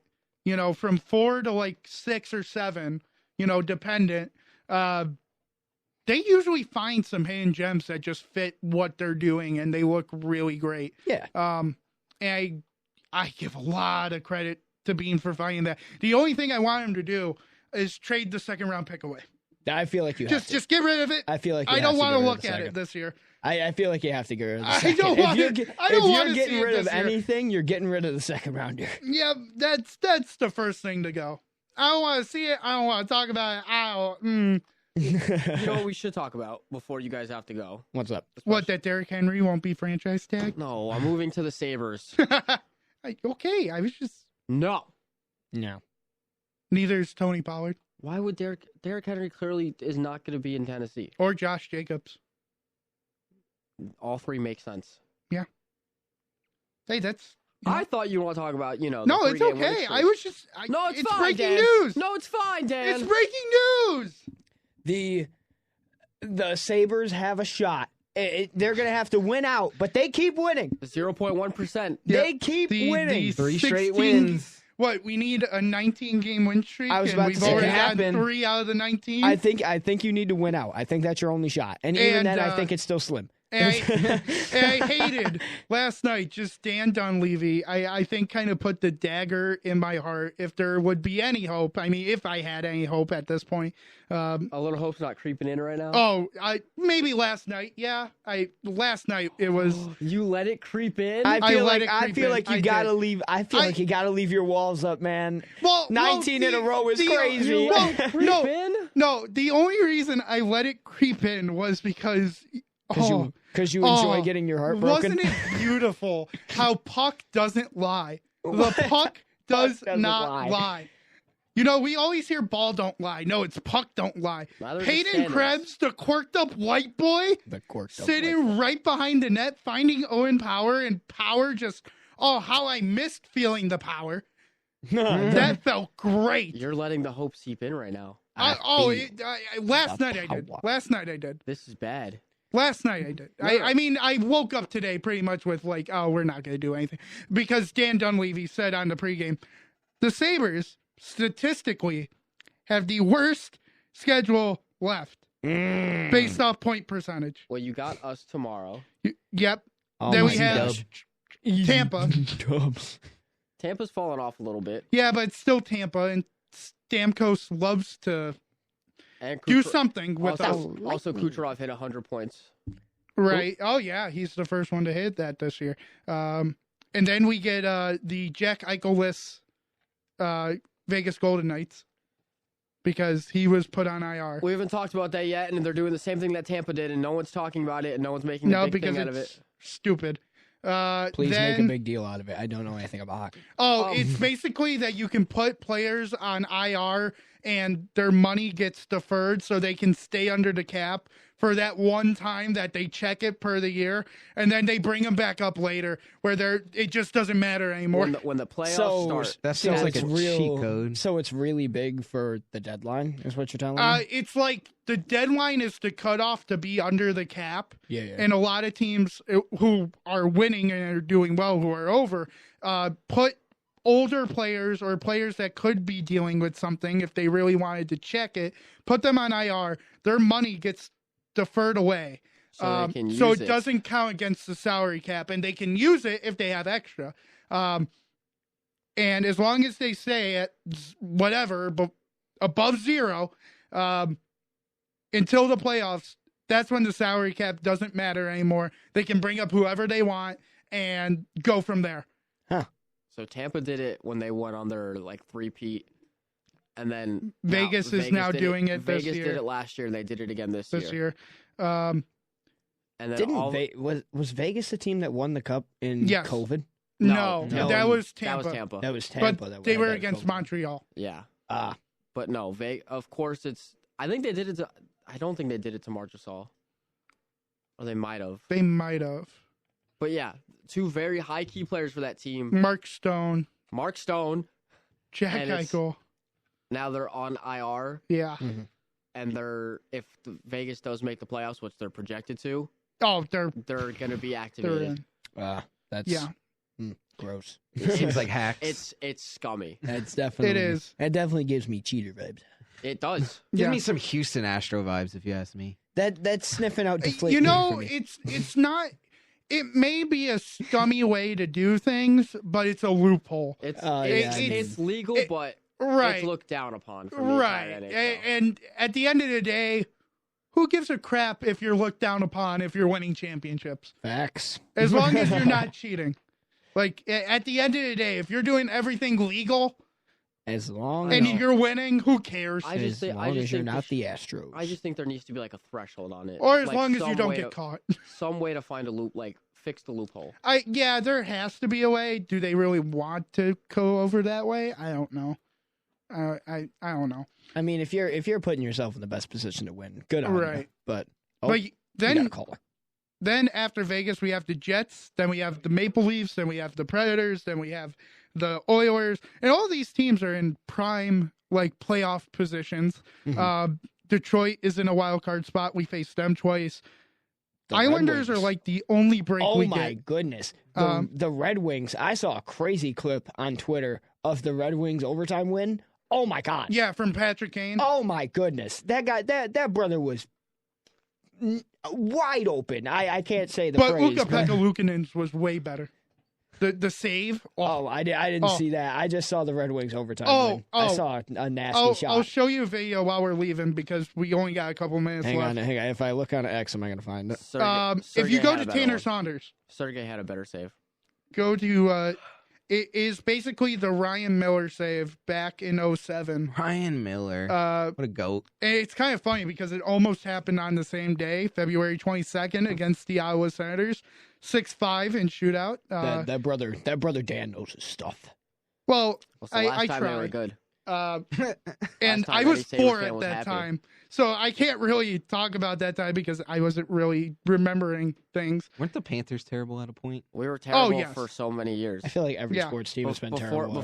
from 4 to 6 or 7, dependent. They usually find some hidden gems that just fit what they're doing, and they look really great. Yeah. And I give a lot of credit to Bean for finding that. The only thing I want him to do is trade the 2nd round pick away. I feel like you have to. Just get rid of it. I feel like I don't want to look at it this year. I feel like you have to get rid of the second. If you're getting rid of anything, you're getting rid of the 2nd rounder. Yeah, that's the first thing to go. I don't want to see it. I don't want to talk about it. You know what we should talk about before you guys have to go? What's up? What, that Derrick Henry won't be franchise tag? No, I'm moving to the Sabres. Okay, I was just... No. No. Neither is Tony Pollard. Why would Derrick Henry clearly is not going to be in Tennessee? Or Josh Jacobs. All three make sense. Yeah. Hey, that's... I thought you want to talk about, No, it's okay. I was just... No, it's fine, breaking Dan. news. No, it's fine, Dan. It's breaking news. The Sabres have a shot. They're going to have to win out, but they keep winning. 0.1%. They keep winning. 3 straight wins. What, we need a 19-game win streak? I was about to say, we've already it had happened. 3 out of the 19? I think you need to win out. I think that's your only shot. And even then, I think it's still slim. And I hated last night just Dan Dunleavy. I think kind of put the dagger in my heart if there would be any hope. I mean, if I had any hope at this point. A little hope's not creeping in right now? Oh, maybe last night. Yeah. Last night it was. You let it creep in? I feel like you got to leave. I feel like you got to leave your walls up, man. Well, 19 in a row is crazy. No, the only reason I let it creep in was because you enjoy getting your heart broken. Wasn't it beautiful how puck doesn't lie? The puck does not lie. We always hear ball don't lie. No, it's puck don't lie. Hayden Krebs, the quirked up white boy, sitting right behind the net, finding Owen Power, and Power just, how I missed feeling the power. That felt great. You're letting the hope seep in right now. Last night I did. This is bad. Last night I did. I mean, I woke up today pretty much with like, we're not going to do anything. Because Dan Dunleavy said on the pregame, the Sabres, statistically, have the worst schedule left based off point percentage. Well, you got us tomorrow. Yep. Then we have Tampa. Tampa's fallen off a little bit. Yeah, but it's still Tampa, and Stamkos loves to do something with us. Also, Kucherov hit 100 points. Right. Oh, yeah. He's the first one to hit that this year. And then we get the Jack Eichel-less Vegas Golden Knights because he was put on IR. We haven't talked about that yet, and they're doing the same thing that Tampa did, and no one's talking about it, and no one's making a big thing out of it. Stupid. Please make a big deal out of it. I don't know anything about hockey. It's basically that you can put players on IR and their money gets deferred so they can stay under the cap for that one time that they check it per the year, and then they bring them back up later where it just doesn't matter anymore. When the playoffs start. That sounds like a cheat code. So it's really big for the deadline, is what you're telling me? It's like the deadline is the cutoff to be under the cap. Yeah. And a lot of teams who are winning and are doing well, who are over, put older players or players that could be dealing with something if they really wanted to check it, put them on IR. Their money gets deferred away. So it doesn't count against the salary cap, and they can use it if they have extra. And as long as they stay at whatever, but above zero, until the playoffs, that's when the salary cap doesn't matter anymore. They can bring up whoever they want and go from there. Huh. So Tampa did it when they went on their three-peat, and then Vegas is now doing it this year. Vegas did it last year, and they did it again this year. And then was Vegas the team that won the cup in COVID? No, that was Tampa. That was Tampa. But they were against Montreal. Yeah. But no, of course it's. I think they did it. I don't think they did it to Marchessault. Or they might have. They might have. But yeah, two very high key players for that team. Mark Stone. Jack Eichel. Now they're on IR. Yeah. Mm-hmm. And if Vegas does make the playoffs, which they're projected to, they're going to be activated. That's gross. It seems like hacks. It's scummy. That's definitely. It is. It definitely gives me cheater vibes. It does. Give me some Houston Astro vibes, if you ask me. That's sniffing out deflation. It's not. It may be a scummy way to do things, but it's a loophole. It's legal, but it's looked down upon. And at the end of the day, who gives a crap if you're looked down upon if you're winning championships? Facts. As long as you're not cheating. Like, at the end of the day, if you're doing everything legal, as long and you're winning, who cares? As long as you're not the Astros. I just think there needs to be like a threshold on it, or as long as you don't get caught. Some way to find a loop, fix the loophole. There has to be a way. Do they really want to go over that way? I don't know. I don't know. I mean, if you're putting yourself in the best position to win, good on you. But then you got a caller. Then after Vegas, we have the Jets. Then we have the Maple Leafs. Then we have the Predators. Then we have the Oilers. And all these teams are in prime like playoff positions. Detroit is in a wild card spot. We faced them twice. The Islanders are like the only break we get. Oh my goodness. The Red Wings. I saw a crazy clip on Twitter of the Red Wings overtime win. Oh my God. Yeah, from Patrick Kane. Oh my goodness. That guy, that brother was wide open. I can't say the phrase. But Ukko-Pekka Luukkonen's was way better. The save. I didn't see that. I just saw the Red Wings overtime win. I saw a nasty shot. I'll show you a video while we're leaving because we only got a couple minutes left. Hang on. If I look on X, am I going to find it? If you go to Tanner Saunders. Sergey had a better save. Go to... it is basically the Ryan Miller save back in 2007. Ryan Miller. What a goat. And it's kind of funny because it almost happened on the same day, February 22nd, against the Iowa Senators. 6-5 in shootout. That brother Dan knows his stuff. Well, I tried. They were good. And I was 4 at that time. So I can't really talk about that time because I wasn't really remembering things. Weren't the Panthers terrible at a point? We were terrible for so many years. I feel like every sports team has been terrible.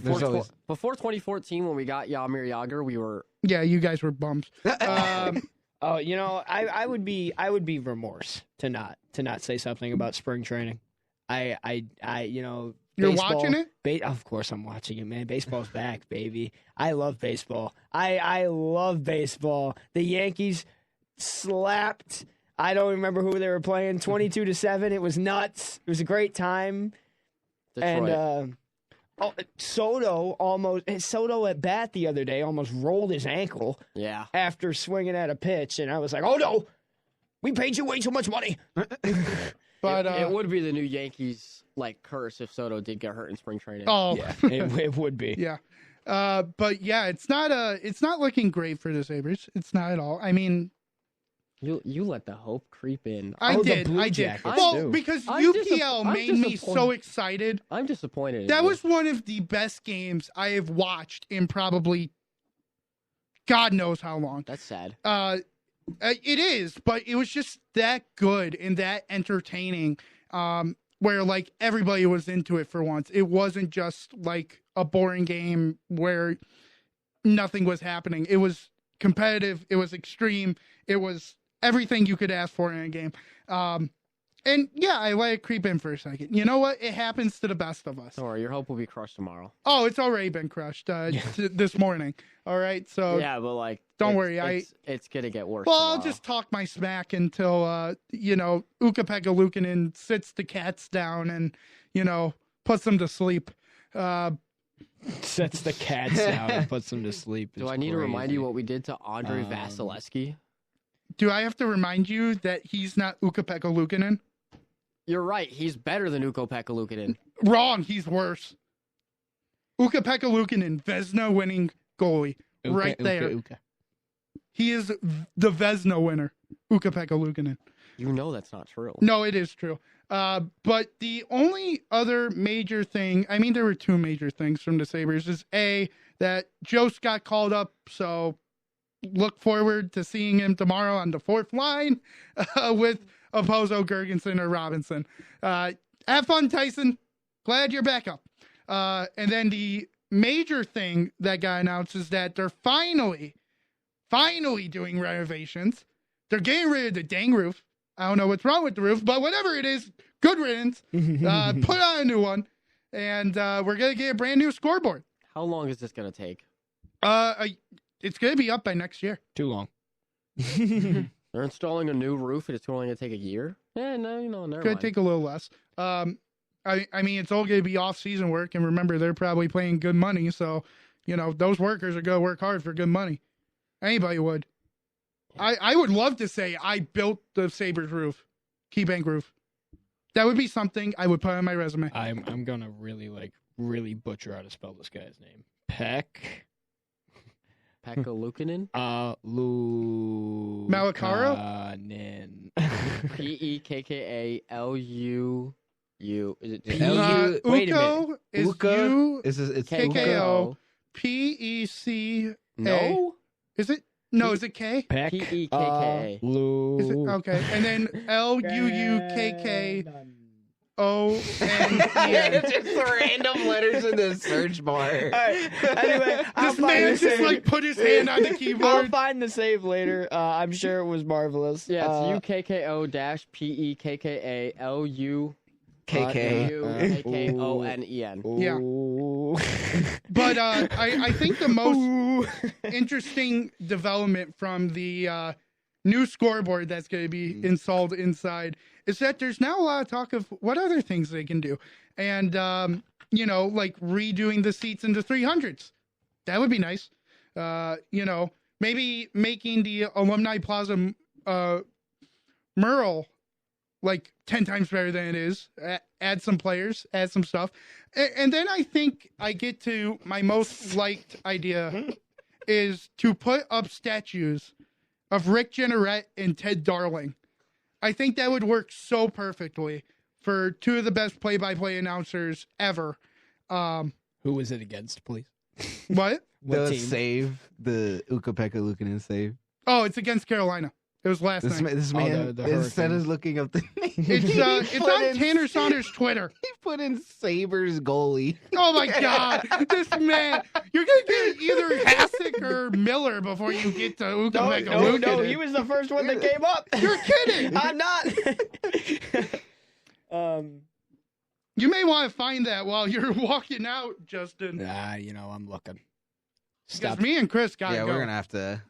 Before 2014, when we got Jaromir Jagr, we were... Yeah, you guys were bums. I would be remorse to not say something about spring training. You're baseball, watching it? Of course I'm watching it, man. Baseball's back, baby. I love baseball. I love baseball. The Yankees slapped. I don't remember who they were playing. 22-7. It was nuts. It was a great time. Detroit. And Soto at bat the other day almost rolled his ankle. Yeah. After swinging at a pitch, and I was like, "Oh no, we paid you way too much money." But it would be the new Yankees curse if Soto did get hurt in spring training. Oh, yeah, it would be. Yeah. But yeah, it's not looking great for the Sabres. It's not at all. I mean, you let the hope creep in. I did. Well, because UPL made me so excited. I'm disappointed. That was one of the best games I have watched in probably God knows how long. That's sad. It is, but it was just that good and that entertaining. Where everybody was into it for once. It wasn't just a boring game where nothing was happening. It was competitive. It was extreme. It was everything you could ask for in a game. And yeah, I let it creep in for a second. You know what? It happens to the best of us. Don't worry, your hope will be crushed tomorrow. Oh, it's already been crushed this morning. All right, so yeah, but don't worry, it's gonna get worse. Well, tomorrow. I'll just talk my smack until Ukko-Pekka Luukkonen sits the cats down and puts them to sleep. Sets the cats down and puts them to sleep. Do I need to remind you what we did to Andre Vasilevsky? Do I have to remind you that he's not Ukko-Pekka Luukkonen? You're right. He's better than Ukko-Pekka Luukkonen. Wrong. He's worse. Ukko-Pekka Luukkonen, Vezina winning goalie, right there. He is the Vezina winner, Ukko-Pekka Luukkonen. You know that's not true. No, it is true. But the only other major thing, I mean, there were two major things from the Sabres, is A, that Jost got called up, so look forward to seeing him tomorrow on the fourth line with Opozo, Gergensen, or Robinson. Have fun, Tyson. Glad you're back up. And then the major thing that got announced is that they're finally doing renovations. They're getting rid of the dang roof. I don't know what's wrong with the roof, but whatever it is, good riddance. Put on a new one, and we're going to get a brand new scoreboard. How long is this going to take? It's going to be up by next year. Too long. They're installing a new roof, and it's only going to take a year? Yeah, no, never mind. Could take a little less. I mean, it's all going to be off-season work, and remember, they're probably paying good money, so, those workers are going to work hard for good money. Anybody would. I would love to say I built the Sabres roof, KeyBank roof. That would be something I would put on my resume. I'm going to really butcher how to spell this guy's name. Pekka Luukkonen? Malakaro? Pekkkalu. Is it Uko is U. It's KKO. P-E-C-A. No? Is it? No, is it K? Peck. P-E-K-K-A. Lou. Is it? Okay. And then L-U-U-K-K-O-N-E-N. It's just random letters in the search bar. Anyway, This man just like put his hand on the keyboard. I'll find the save later. I'm sure it was marvelous. Yeah, it's UKKO-PEKKA-LU-KKONEN. Yeah. But I think the most interesting development from the new scoreboard that's going to be installed inside is that there's now a lot of talk of what other things they can do. And, like redoing the seats into 300s. That would be nice. Maybe making the Alumni Plaza mural like 10 times better than it is. Add some players, add some stuff. And then I think I get to my most liked idea is to put up statues of Rick Jenneret and Ted Darling. I think that would work so perfectly for two of the best play-by-play announcers ever. Who was it against, please? What? The save, the Ukko-Pekka Luukkonen save. Oh, it's against Carolina. It was last night. This man, instead of looking up the name, it's on Tanner Saunders' Twitter. He put in Sabres goalie. Oh my God, this man! You're gonna get either Hasek or Miller before you get to Ukko-Pekka Luukkonen. No, he was the first one that came up. You're kidding! I'm not. You may want to find that while you're walking out, Justin. I'm looking. Because me and Chris got to go. Yeah, we're going to have to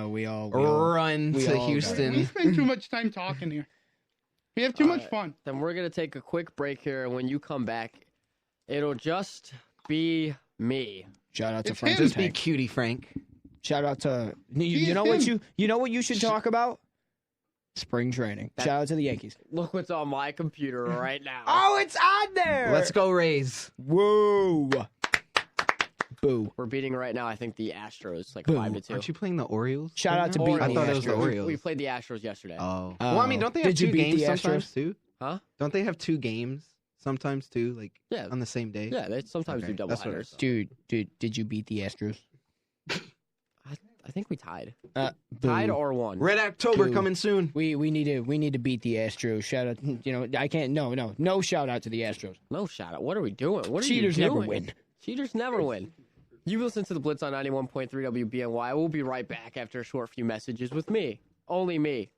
we all run to Houston. We spend too much time talking here. We have too much fun. Then we're going to take a quick break here, and when you come back, it'll just be me. Shout out to It's Frank. him. Just be cutie Frank. Shout out to you know what you should talk about? Spring training. Shout out to the Yankees. Look what's on my computer right now. Oh, it's on there. Let's go Rays. Whoa. Boo. We're beating right now, I think, the Astros, like Boo. 5-2. Aren't you playing the Orioles? Shout out to beating I the thought it was the Astros. Orioles. We played the Astros yesterday. Oh. Well, I mean, don't they have Did you two beat games the Astros? sometimes too? Huh? Don't they have two games sometimes too, like on the same day? Yeah, they sometimes do double that's what it headers. is. Dude, did you beat the Astros? I think we tied. Boo. Tied or won. Red October Boo. coming soon. We need to beat the Astros. Shout out, I can't. No shout out to the Astros. No shout out. What are we doing? What are Cheaters you never doing? win. Cheaters never win. You listen to the Blitz on 91.3 WBNY. We'll be right back after a short few messages with me. Only me.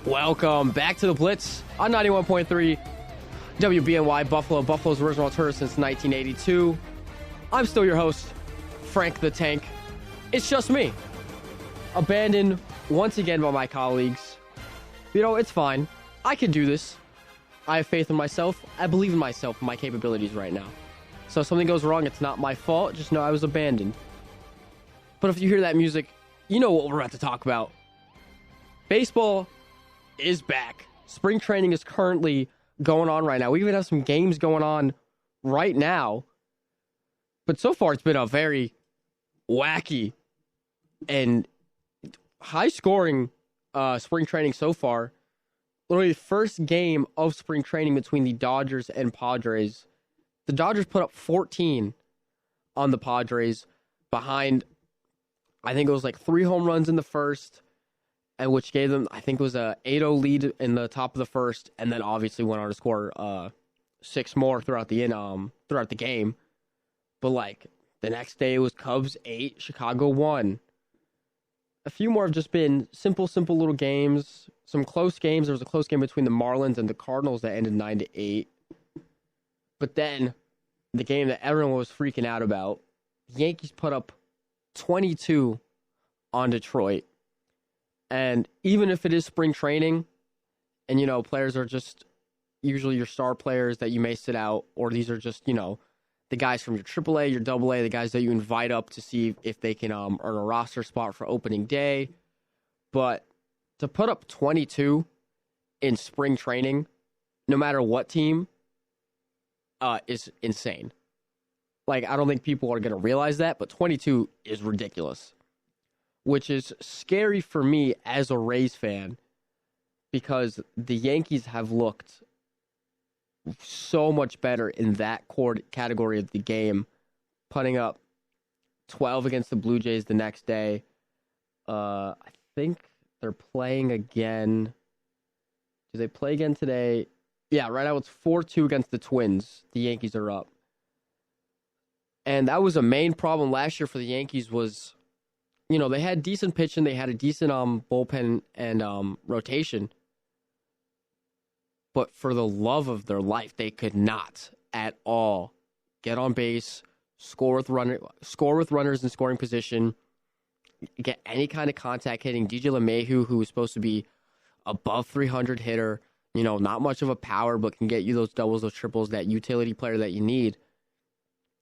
Welcome back to the Blitz on 91.3 WBNY Buffalo, Buffalo's original alternative since 1982. I'm still your host, Frank the Tank. It's just me. Abandoned once again by my colleagues. It's fine. I can do this. I have faith in myself. I believe in myself and my capabilities right now. So if something goes wrong, it's not my fault. Just know I was abandoned. But if you hear that music, you know what we're about to talk about. Baseball is back. Spring training is currently going on right now. We even have some games going on right now. But so far, it's been a very wacky and high-scoring spring training so far. Literally, the first game of spring training between the Dodgers and Padres. The Dodgers put up 14 on the Padres behind, I think it was like 3 home runs in the first, and which gave them, I think it was a 8-0 lead in the top of the first, and then obviously went on to score 6 more throughout the game. But like the next day it was Cubs 8, Chicago 1. A few more have just been simple little games. Some close games. There was a close game between the Marlins and the Cardinals that ended 9-8. But then the game that everyone was freaking out about, the Yankees put up 22 on Detroit. And even if it is spring training, and, players are just usually your star players that you may sit out, or these are just, the guys from your AAA, your AA, the guys that you invite up to see if they can earn a roster spot for opening day. But to put up 22 in spring training, no matter what team, is insane. Like, I don't think people are going to realize that, but 22 is ridiculous, which is scary for me as a Rays fan because the Yankees have looked so much better in that category of the game, putting up 12 against the Blue Jays the next day. I think they're playing again. Do they play again today? Yeah, right now it's 4-2 against the Twins. The Yankees are up. And that was a main problem last year for the Yankees was, you know, they had decent pitching. They had a decent bullpen and rotation. But for the love of their life, they could not at all get on base, score with runners in scoring position, get any kind of contact hitting. DJ LeMahieu, who was supposed to be above 300 hitter, you know, not much of a power, but can get you those doubles, those triples, that utility player that you need.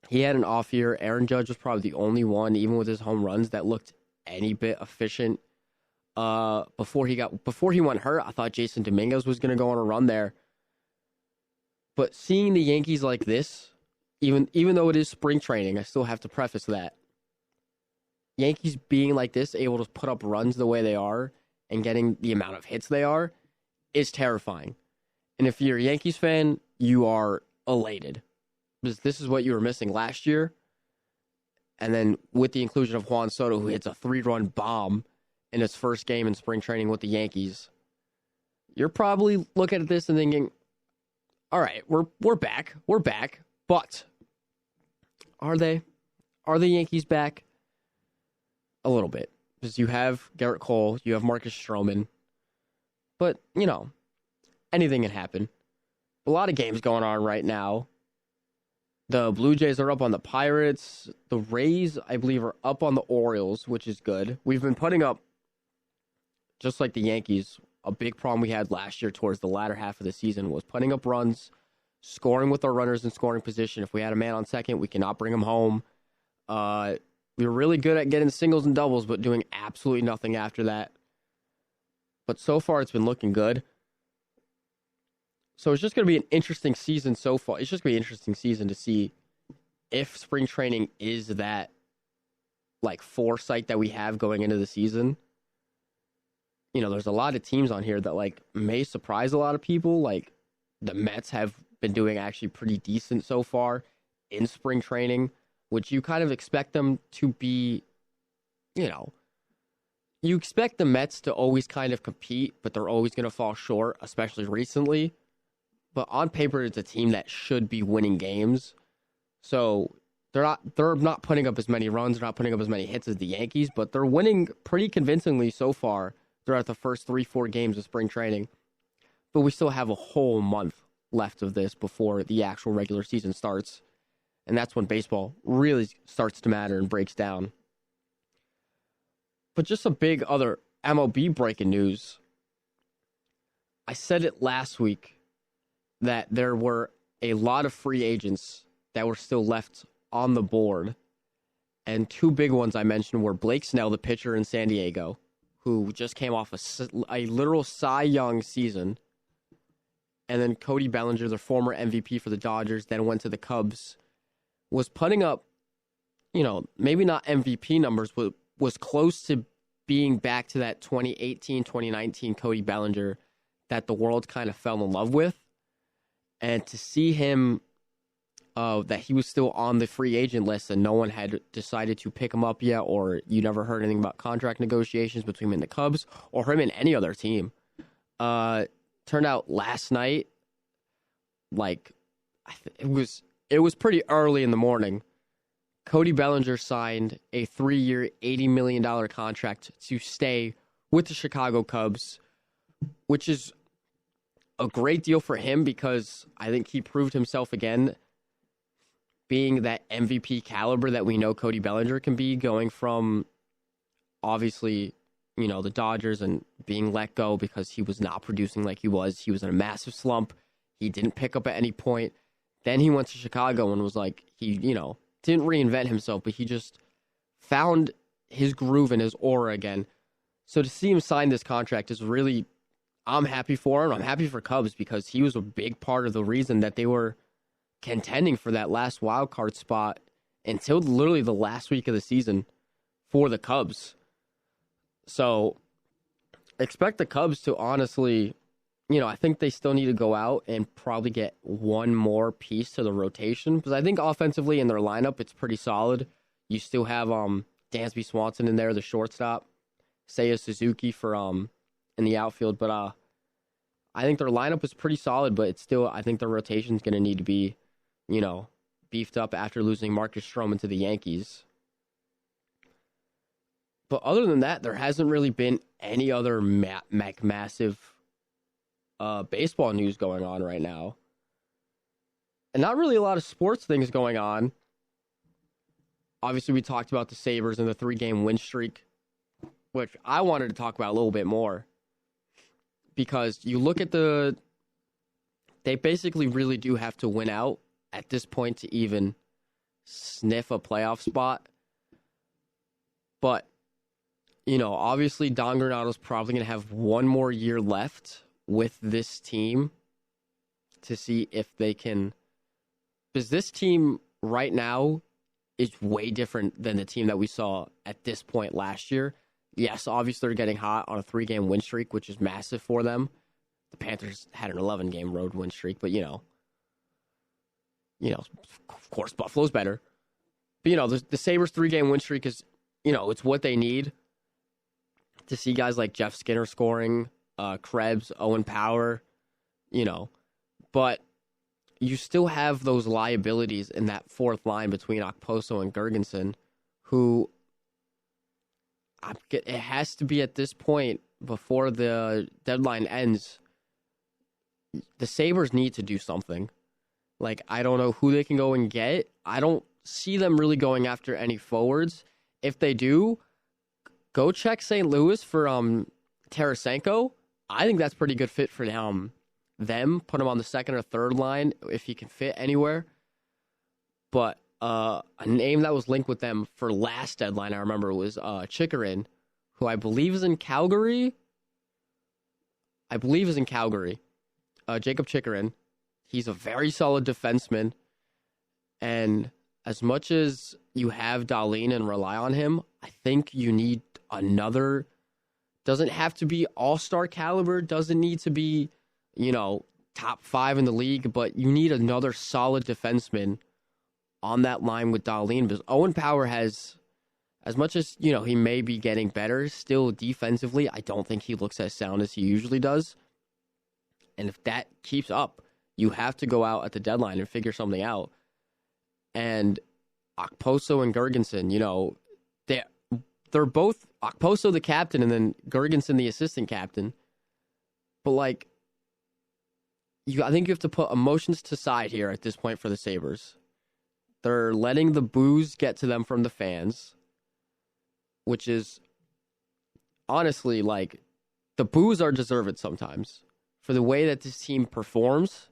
He had an off year. Aaron Judge was probably the only one, even with his home runs, that looked any bit efficient. Before he went hurt, I thought Jason Dominguez was going to go on a run there. But seeing the Yankees like this, even though it is spring training, I still have to preface that. Yankees being like this, able to put up runs the way they are and getting the amount of hits they are, is terrifying. And if you're a Yankees fan, you are elated. Because this is what you were missing last year. And then with the inclusion of Juan Soto, who hits a 3-run bomb in his first game in spring training with the Yankees, you're probably looking at this and thinking, all right, we're back. We're back. But are they? Are the Yankees back? A little bit. Because you have Garrett Cole, you have Marcus Stroman. But, you know, anything can happen. A lot of games going on right now. The Blue Jays are up on the Pirates. The Rays, I believe, are up on the Orioles, which is good. We've been putting up, just like the Yankees, a big problem we had last year towards the latter half of the season was putting up runs, scoring with our runners in scoring position. If we had a man on second, we cannot bring him home. We were really good at getting singles and doubles, but doing absolutely nothing after that. But so far, it's been looking good. So it's just going to be an interesting season so far. It's just going to be an interesting season to see if spring training is that, like, foresight that we have going into the season. You know, there's a lot of teams on here that, like, may surprise a lot of people. Like, the Mets have been doing actually pretty decent so far in spring training, which you kind of expect them to be, you know, you expect the Mets to always kind of compete, but they're always going to fall short, especially recently. But on paper, it's a team that should be winning games. So they're not putting up as many runs, they're not putting up as many hits as the Yankees, but they're winning pretty convincingly so far throughout the first 3-4 games of spring training. But we still have a whole month left of this before the actual regular season starts. And that's when baseball really starts to matter and breaks down. But just some big other MLB breaking news. I said it last week that there were a lot of free agents that were still left on the board. And two big ones I mentioned were Blake Snell, the pitcher in San Diego, who just came off a literal Cy Young season. And then Cody Bellinger, the former MVP for the Dodgers, then went to the Cubs, was putting up, you know, maybe not MVP numbers, but was close to being back to that 2018, 2019 Cody Bellinger that the world kind of fell in love with. And to see him, that he was still on the free agent list and no one had decided to pick him up yet, or you never heard anything about contract negotiations between him and the Cubs or him and any other team. Turned out last night, like, it was pretty early in the morning. Cody Bellinger signed a 3-year, $80 million contract to stay with the Chicago Cubs, which is a great deal for him because I think he proved himself again being that MVP caliber that we know Cody Bellinger can be, going from obviously, you know, the Dodgers and being let go because he was not producing like he was. He was in a massive slump. He didn't pick up at any point. Then he went to Chicago and was like, he, you know, didn't reinvent himself, but he just found his groove and his aura again. So to see him sign this contract is really, I'm happy for him. I'm happy for Cubs because he was a big part of the reason that they were contending for that last wild card spot until literally the last week of the season for the Cubs. So expect the Cubs to honestly, I think they still need to go out and probably get one more piece to the rotation because I think offensively in their lineup, it's pretty solid. You still have Dansby Swanson in there, the shortstop, Seiya Suzuki for in the outfield, but I think their lineup is pretty solid, but it's still, I think their rotation is going to need to be, beefed up after losing Marcus Stroman to the Yankees. But other than that, there hasn't really been any other massive baseball news going on right now. And not really a lot of sports things going on. Obviously, we talked about the Sabres and the 3-game win streak, which I wanted to talk about a little bit more. Because you look at they basically really do have to win out at this point to even sniff a playoff spot. But, obviously Don Granato's probably going to have one more year left with this team to see if they can. Because this team right now is way different than the team that we saw at this point last year. Yes, obviously they're getting hot on a 3-game win streak, which is massive for them. The Panthers had an 11-game road win streak, but, of course, Buffalo's better. But, the Sabres 3-game win streak is, it's what they need to see guys like Jeff Skinner scoring, Krebs, Owen Power, But you still have those liabilities in that fourth line between Okposo and Gergensen, who it has to be at this point before the deadline ends. The Sabres need to do something. Like, I don't know who they can go and get. I don't see them really going after any forwards. If they do, go check St. Louis for Tarasenko. I think that's a pretty good fit for them. Put him on the second or third line if he can fit anywhere. But a name that was linked with them for last deadline, I remember, was Chikrin, who I believe is in Calgary. Jacob Chikrin. He's a very solid defenseman. And as much as you have Dahlin and rely on him, I think you need another. Doesn't have to be all-star caliber. Doesn't need to be, top 5 in the league. But you need another solid defenseman on that line with Dahlin. Because Owen Power has, as much as, he may be getting better, still defensively, I don't think he looks as sound as he usually does. And if that keeps up, you have to go out at the deadline and figure something out. And Okposo and Gergensen, they're both Okposo the captain and then Gergensen the assistant captain. But I think you have to put emotions to side here at this point for the Sabres. They're letting the boos get to them from the fans, which is honestly the boos are deserved sometimes for the way that this team performs.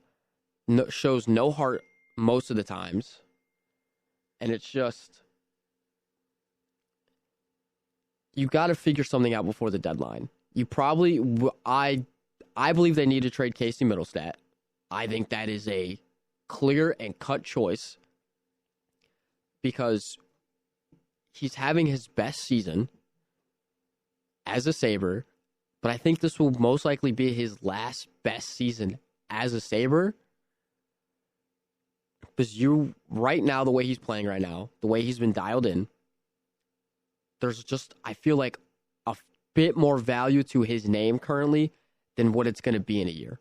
Shows no heart most of the times. And it's just, you got to figure something out before the deadline. You probably, I believe they need to trade Casey Middlestat. I think that is a clear and cut choice because he's having his best season as a Sabre, but I think this will most likely be his last best season as a Sabre. Because right now, the way he's playing right now, the way he's been dialed in, there's just, I feel like, a bit more value to his name currently than what it's going to be in a year.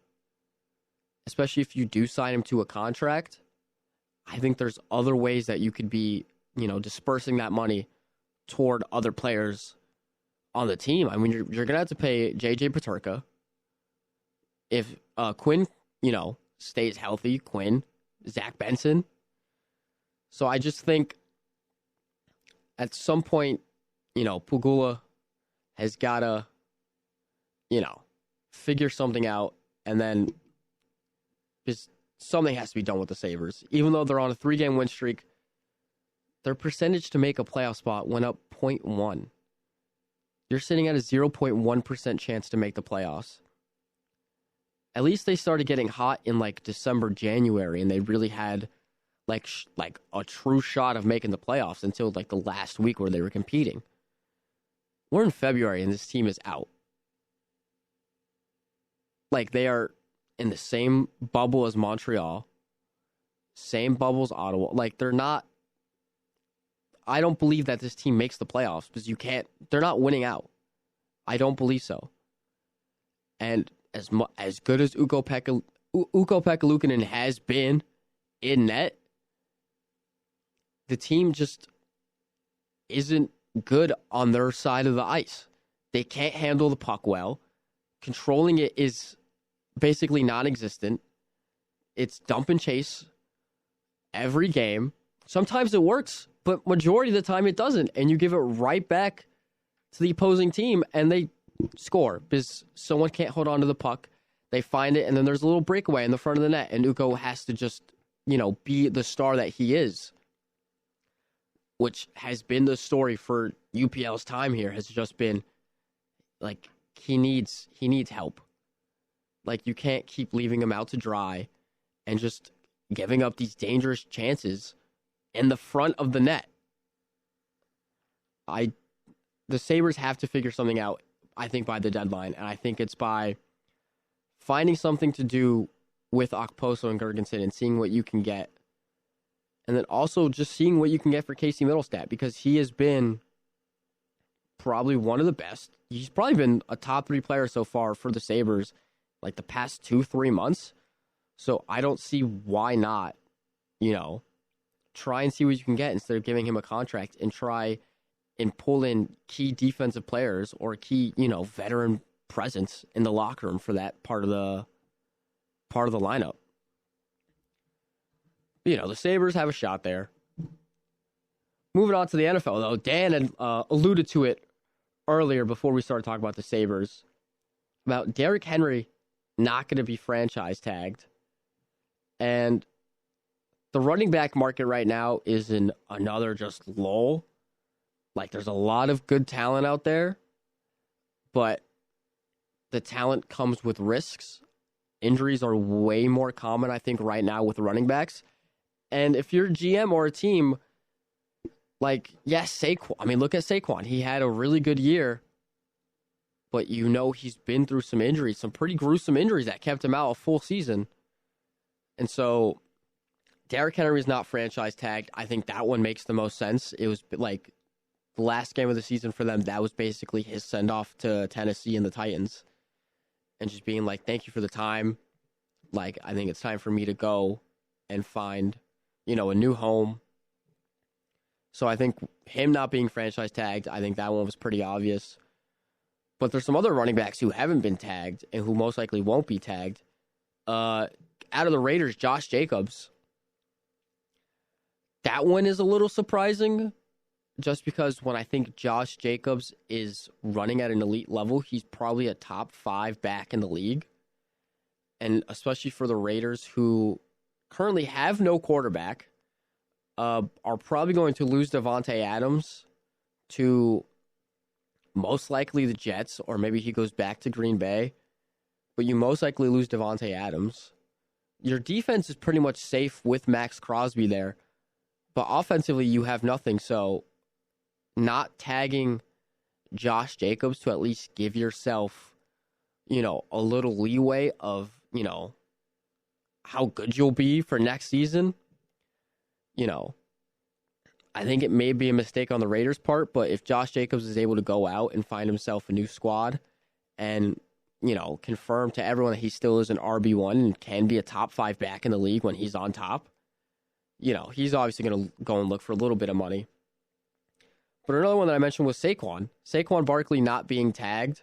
Especially if you do sign him to a contract, I think there's other ways that you could be, dispersing that money toward other players on the team. I mean, you're going to have to pay J.J. Peterka. If Quinn, stays healthy, Zach Benson. So I just think at some point, Pugula has got to, figure something out, and then something has to be done with the Sabres. Even though they're on a 3-game win streak, their percentage to make a playoff spot went up 0.1. You're sitting at a 0.1% chance to make the playoffs. at least they started getting hot in like December, January, and they really had like a true shot of making the playoffs until like the last week where they were competing. We're in February and this team is out. Like, they are in the same bubble as Montreal, same bubble as Ottawa. Like, they're not. I don't believe that this team makes the playoffs because they're not winning out. I don't believe so. And as good as Ukko-Pekka Luukkonen has been in net, the team just isn't good on their side of the ice. They can't handle the puck well. Controlling it is basically non-existent. It's dump and chase every game. Sometimes it works, but majority of the time it doesn't. And you give it right back to the opposing team and they score because someone can't hold on to the puck. They find it and then there's a little breakaway in the front of the net and Ukko has to just, be the star that he is, which has been the story for UPL's time here, has just been like he needs help. Like, you can't keep leaving him out to dry and just giving up these dangerous chances in the front of the net. The Sabres have to figure something out, I think, by the deadline, and I think it's by finding something to do with Okposo and Gergensen and seeing what you can get. And then also just seeing what you can get for Casey Middlestat, because he has been probably one of the best. He's probably been a top 3 player so far for the Sabres, like the past 2-3 months. So I don't see why not, try and see what you can get instead of giving him a contract and try and pull in key defensive players or key, veteran presence in the locker room for that part of the lineup. The Sabres have a shot there. Moving on to the NFL, though, Dan had alluded to it earlier before we started talking about the Sabres, about Derrick Henry not going to be franchise tagged. And the running back market right now is in another just lull. Like, there's a lot of good talent out there, but the talent comes with risks. Injuries are way more common, I think, right now with running backs. And if you're a GM or a team, like, yes, Saquon. I mean, look at Saquon. He had a really good year, but he's been through some injuries, some pretty gruesome injuries that kept him out a full season. And so Derrick Henry is not franchise tagged. I think that one makes the most sense. It was like the last game of the season for them. That was basically his send-off to Tennessee and the Titans. And just being like, thank you for the time. Like, I think it's time for me to go and find, a new home. So I think him not being franchise tagged, I think that one was pretty obvious. But there's some other running backs who haven't been tagged and who most likely won't be tagged. Out of the Raiders, Josh Jacobs. That one is a little surprising just because when I think Josh Jacobs is running at an elite level, he's probably a top 5 back in the league. And especially for the Raiders, who currently have no quarterback, are probably going to lose Davante Adams to most likely the Jets, or maybe he goes back to Green Bay. But you most likely lose Davante Adams. Your defense is pretty much safe with Max Crosby there. But offensively, you have nothing. So not tagging Josh Jacobs to at least give yourself, a little leeway of, how good you'll be for next season, I think it may be a mistake on the Raiders' part, but if Josh Jacobs is able to go out and find himself a new squad and, confirm to everyone that he still is an RB1 and can be a top 5 back in the league when he's on top, he's obviously going to go and look for a little bit of money. But another one that I mentioned was Saquon. Saquon Barkley not being tagged.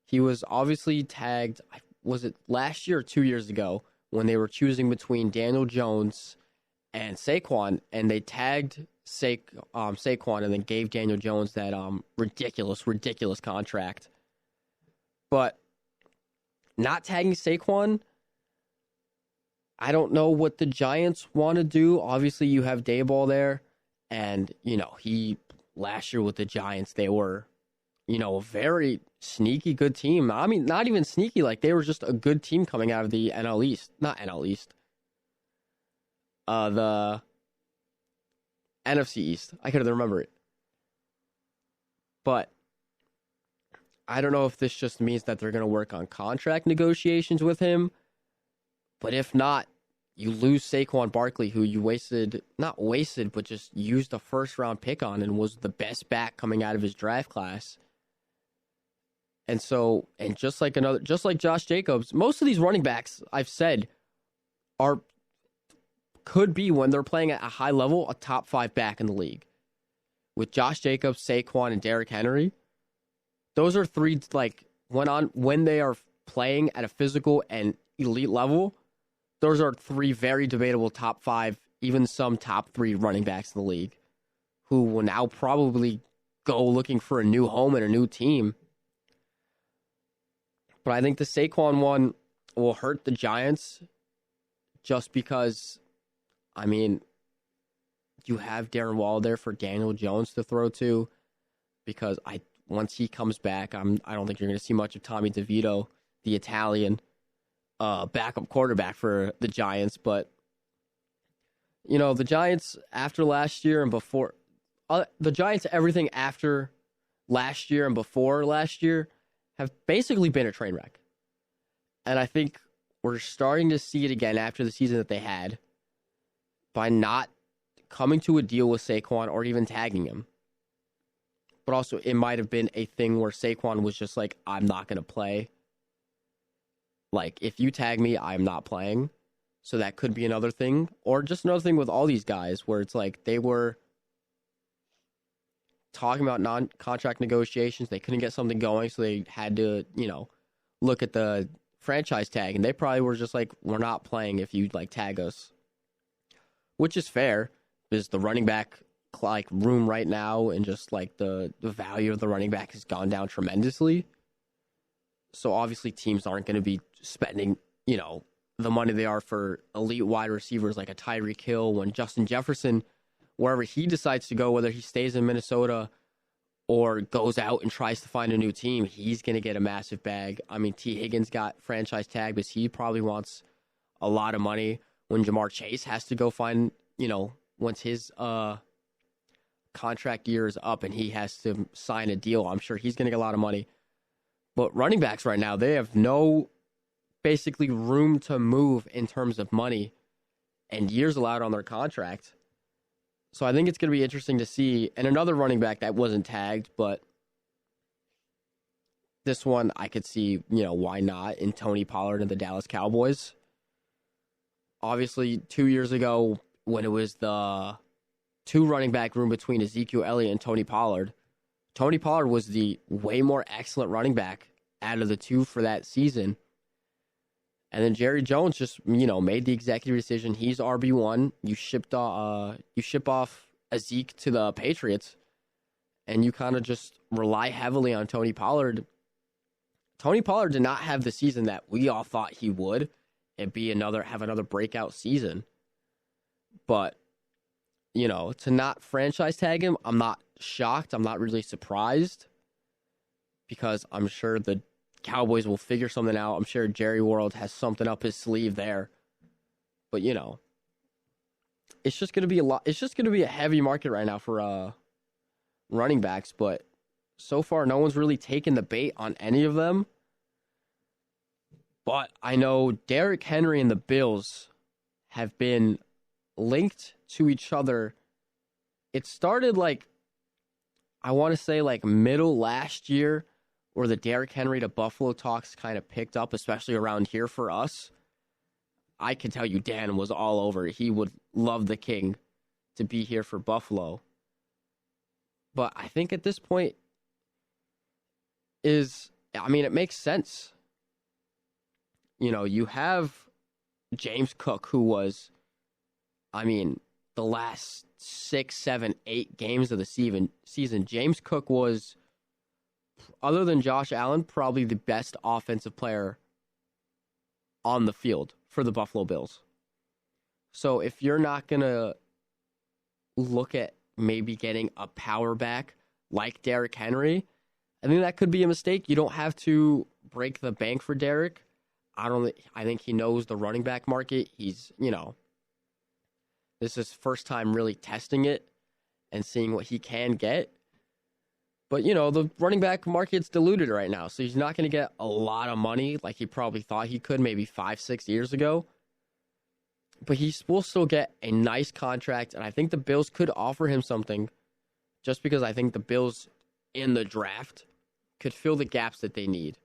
He was obviously tagged, was it last year or 2 years ago, when they were choosing between Daniel Jones and Saquon, and they tagged Saquon and then gave Daniel Jones that ridiculous contract. But not tagging Saquon, I don't know what the Giants want to do. Obviously, you have Dayball there, and, he last year with the Giants, they were a very sneaky good team. I mean, not even sneaky. Like, they were just a good team coming out of the NL East. Not NL East. The NFC East. I couldn't remember it. But I don't know if this just means that they're going to work on contract negotiations with him. But if not, you lose Saquon Barkley, who you not wasted, but just used a first-round pick on and was the best back coming out of his draft class. And just like Josh Jacobs, most of these running backs, I've said, could be, when they're playing at a high level, a top 5 back in the league. With Josh Jacobs, Saquon, and Derrick Henry, those are 3, like, when they are playing at a physical and elite level, those are 3 very debatable top 5, even some top 3 running backs in the league, who will now probably go looking for a new home and a new team. But I think the Saquon one will hurt the Giants just because, I mean, you have Darren Waller there for Daniel Jones to throw to, because once he comes back, I don't think you're going to see much of Tommy DeVito, the Italian backup quarterback for the Giants. But, the Giants after last year and before, the Giants, everything after last year and before last year have basically been a train wreck. And I think we're starting to see it again after the season that they had by not coming to a deal with Saquon or even tagging him. But also, it might have been a thing where Saquon was just like, I'm not going to play. Like, if you tag me, I'm not playing. So that could be another thing. Or just another thing with all these guys where it's like they were talking about non-contract negotiations. They couldn't get something going, so they had to, look at the franchise tag. And they probably were just like, we're not playing if you, tag us. Which is fair, because the running back, room right now and just, the value of the running back has gone down tremendously. So obviously teams aren't going to be spending, the money they are for elite wide receivers like a Tyreek Hill, when Justin Jefferson, wherever he decides to go, whether he stays in Minnesota or goes out and tries to find a new team, he's going to get a massive bag. I mean, T. Higgins got franchise tag, but he probably wants a lot of money. When Jamar Chase has to go find, once his contract year is up and he has to sign a deal, I'm sure he's going to get a lot of money. But running backs right now, they have no basically room to move in terms of money and years allowed on their contract. So I think it's going to be interesting to see. And another running back that wasn't tagged, but this one I could see, why not, in Tony Pollard and the Dallas Cowboys. Obviously, 2 years ago, when it was the 2 running back room between Ezekiel Elliott and Tony Pollard was the way more excellent running back out of the 2 for that season. And then Jerry Jones just, made the executive decision. He's RB1. You ship off Zeke to the Patriots, and you kind of just rely heavily on Tony Pollard. Tony Pollard did not have the season that we all thought he would and have another breakout season. But, to not franchise tag him, I'm not shocked. I'm not really surprised, because I'm sure the Cowboys will figure something out. I'm sure Jerry World has something up his sleeve there. But, it's just going to be it's just going to be a heavy market right now for running backs. But so far, no one's really taken the bait on any of them. But I know Derrick Henry and the Bills have been linked to each other. It started I want to say middle last year, where the Derrick Henry to Buffalo talks kind of picked up, especially around here for us. I can tell you Dan was all over. He would love the King to be here for Buffalo. But I think at this point it makes sense. You have James Cook, who was, the last 6, 7, 8 games of the season, James Cook was, other than Josh Allen, probably the best offensive player on the field for the Buffalo Bills. So if you're not going to look at maybe getting a power back like Derrick Henry, I think that could be a mistake. You don't have to break the bank for Derek. I think he knows the running back market. He's, this is his first time really testing it and seeing what he can get. But, the running back market's diluted right now, so he's not going to get a lot of money like he probably thought he could maybe 5-6 years ago. But he will still get a nice contract, and I think the Bills could offer him something just because I think the Bills in the draft could fill the gaps that they need.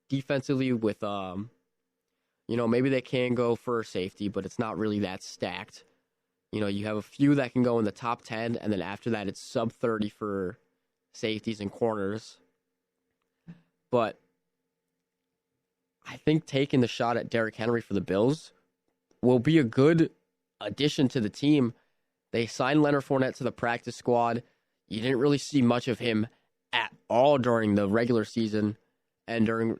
Defensively with, maybe they can go for safety, but it's not really that stacked. You have a few that can go in the top 10, and then after that it's sub 30 for safeties and corners. But I think taking the shot at Derrick Henry for the Bills will be a good addition to the team. They signed Leonard Fournette to the practice squad. You didn't really see much of him at all during the regular season. And during,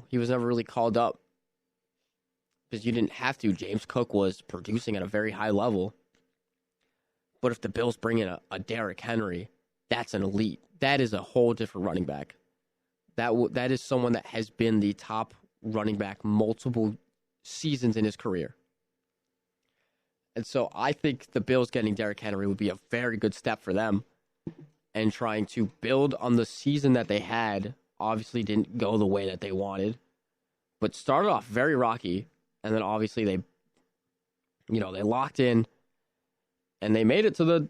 he was never really called up because you didn't have to. James Cook was producing at a very high level. But if the Bills bring in a Derrick Henry, that's an elite. That is a whole different running back. That is someone that has been the top running back multiple seasons in his career. And so I think the Bills getting Derrick Henry would be a very good step for them. And trying to build on the season that they had, obviously didn't go the way that they wanted, but started off very rocky. And then obviously they locked in and they made it to the,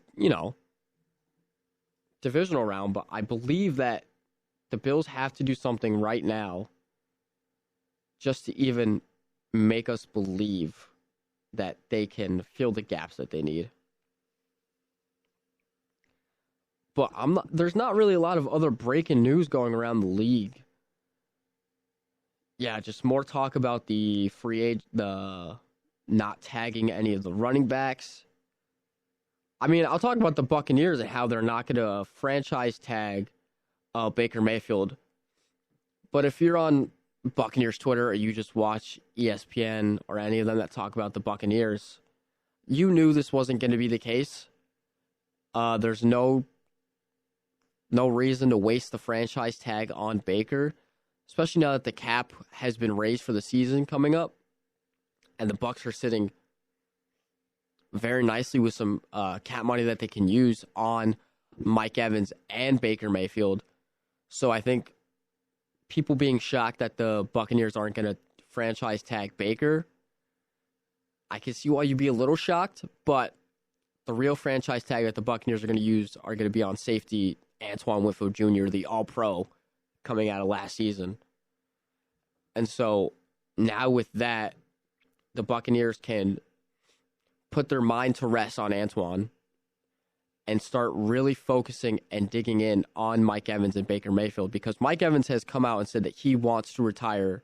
divisional round. But I believe that the Bills have to do something right now just to even make us believe that they can fill the gaps that they need. But there's not really a lot of other breaking news going around the league. Yeah, just more talk about the the not tagging any of the running backs. I mean, I'll talk about the Buccaneers and how they're not going to franchise tag Baker Mayfield. But if you're on Buccaneers Twitter or you just watch ESPN or any of them that talk about the Buccaneers, you knew this wasn't going to be the case. There's no reason to waste the franchise tag on Baker, especially now that the cap has been raised for the season coming up, and the Bucs are sitting very nicely with some cap money that they can use on Mike Evans and Baker Mayfield. So I think people being shocked that the Buccaneers aren't going to franchise tag Baker, I can see why you'd be a little shocked, but the real franchise tag that the Buccaneers are going to use are going to be on safety Antoine Winfield Jr., the All-Pro coming out of last season. And so now with that, the Buccaneers can put their mind to rest on Antoine and start really focusing and digging in on Mike Evans and Baker Mayfield, because Mike Evans has come out and said that he wants to retire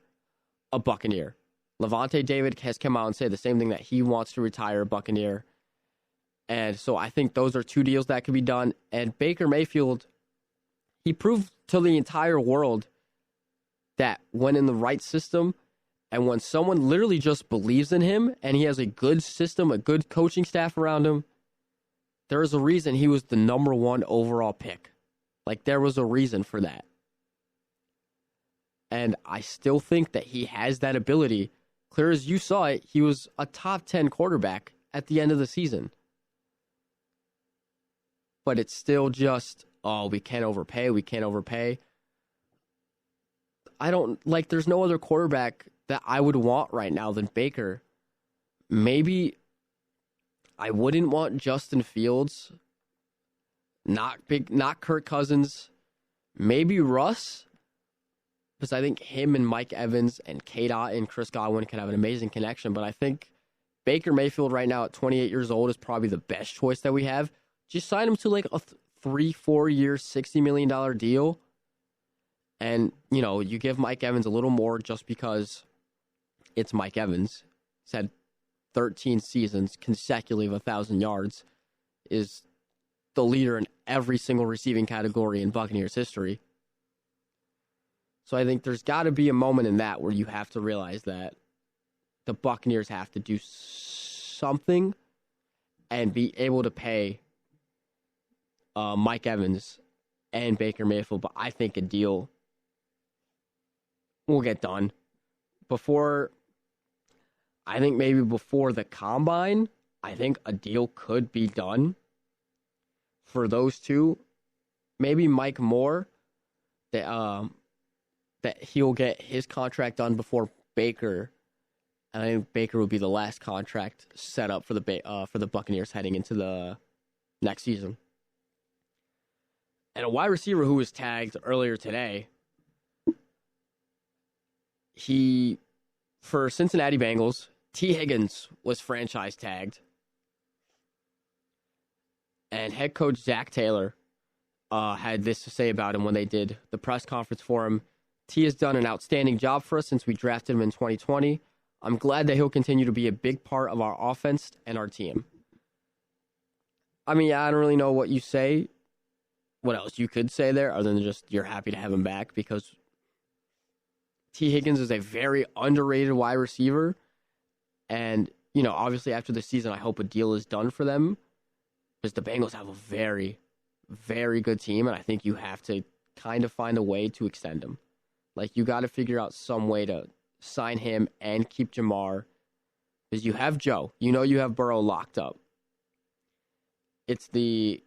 a Buccaneer. Levante David has come out and said the same thing, that he wants to retire a Buccaneer. And so I think those are two deals that could be done. And Baker Mayfield, he proved to the entire world that when in the right system and when someone literally just believes in him and he has a good system, a good coaching staff around him, there is a reason he was the number 1 overall pick. Like, there was a reason for that. And I still think that he has that ability. Clear as you saw it, he was a top 10 quarterback at the end of the season. But it's still just, we can't overpay. There's no other quarterback that I would want right now than Baker. Maybe I wouldn't want Justin Fields, not Kirk Cousins, maybe Russ, because I think him and Mike Evans and K-Dot and Chris Godwin can have an amazing connection. But I think Baker Mayfield right now at 28 years old is probably the best choice that we have. Just sign him to like a 3-4 year, $60 million deal. And, you give Mike Evans a little more just because it's Mike Evans. He's had 13 seasons consecutive 1,000 yards, is the leader in every single receiving category in Buccaneers history. So I think there's got to be a moment in that where you have to realize that the Buccaneers have to do something and be able to pay Mike Evans and Baker Mayfield, but I think a deal will get done maybe before the combine. I think a deal could be done for those two. Maybe Mike Moore, that he'll get his contract done before Baker. And I think Baker will be the last contract set up for the Buccaneers heading into the next season. And a wide receiver who was tagged earlier today, for Cincinnati Bengals, T. Higgins was franchise tagged. And head coach Zach Taylor had this to say about him when they did the press conference for him. T has done an outstanding job for us since we drafted him in 2020. I'm glad that he'll continue to be a big part of our offense and our team. I mean, I don't really know what you say, what else you could say there other than just you're happy to have him back, because T. Higgins is a very underrated wide receiver. And, obviously after the season, I hope a deal is done for them, because the Bengals have a very, very good team, and I think you have to kind of find a way to extend him. Like, you got to figure out some way to sign him and keep Jamar, because you have Joe. You have Burrow locked up. It's the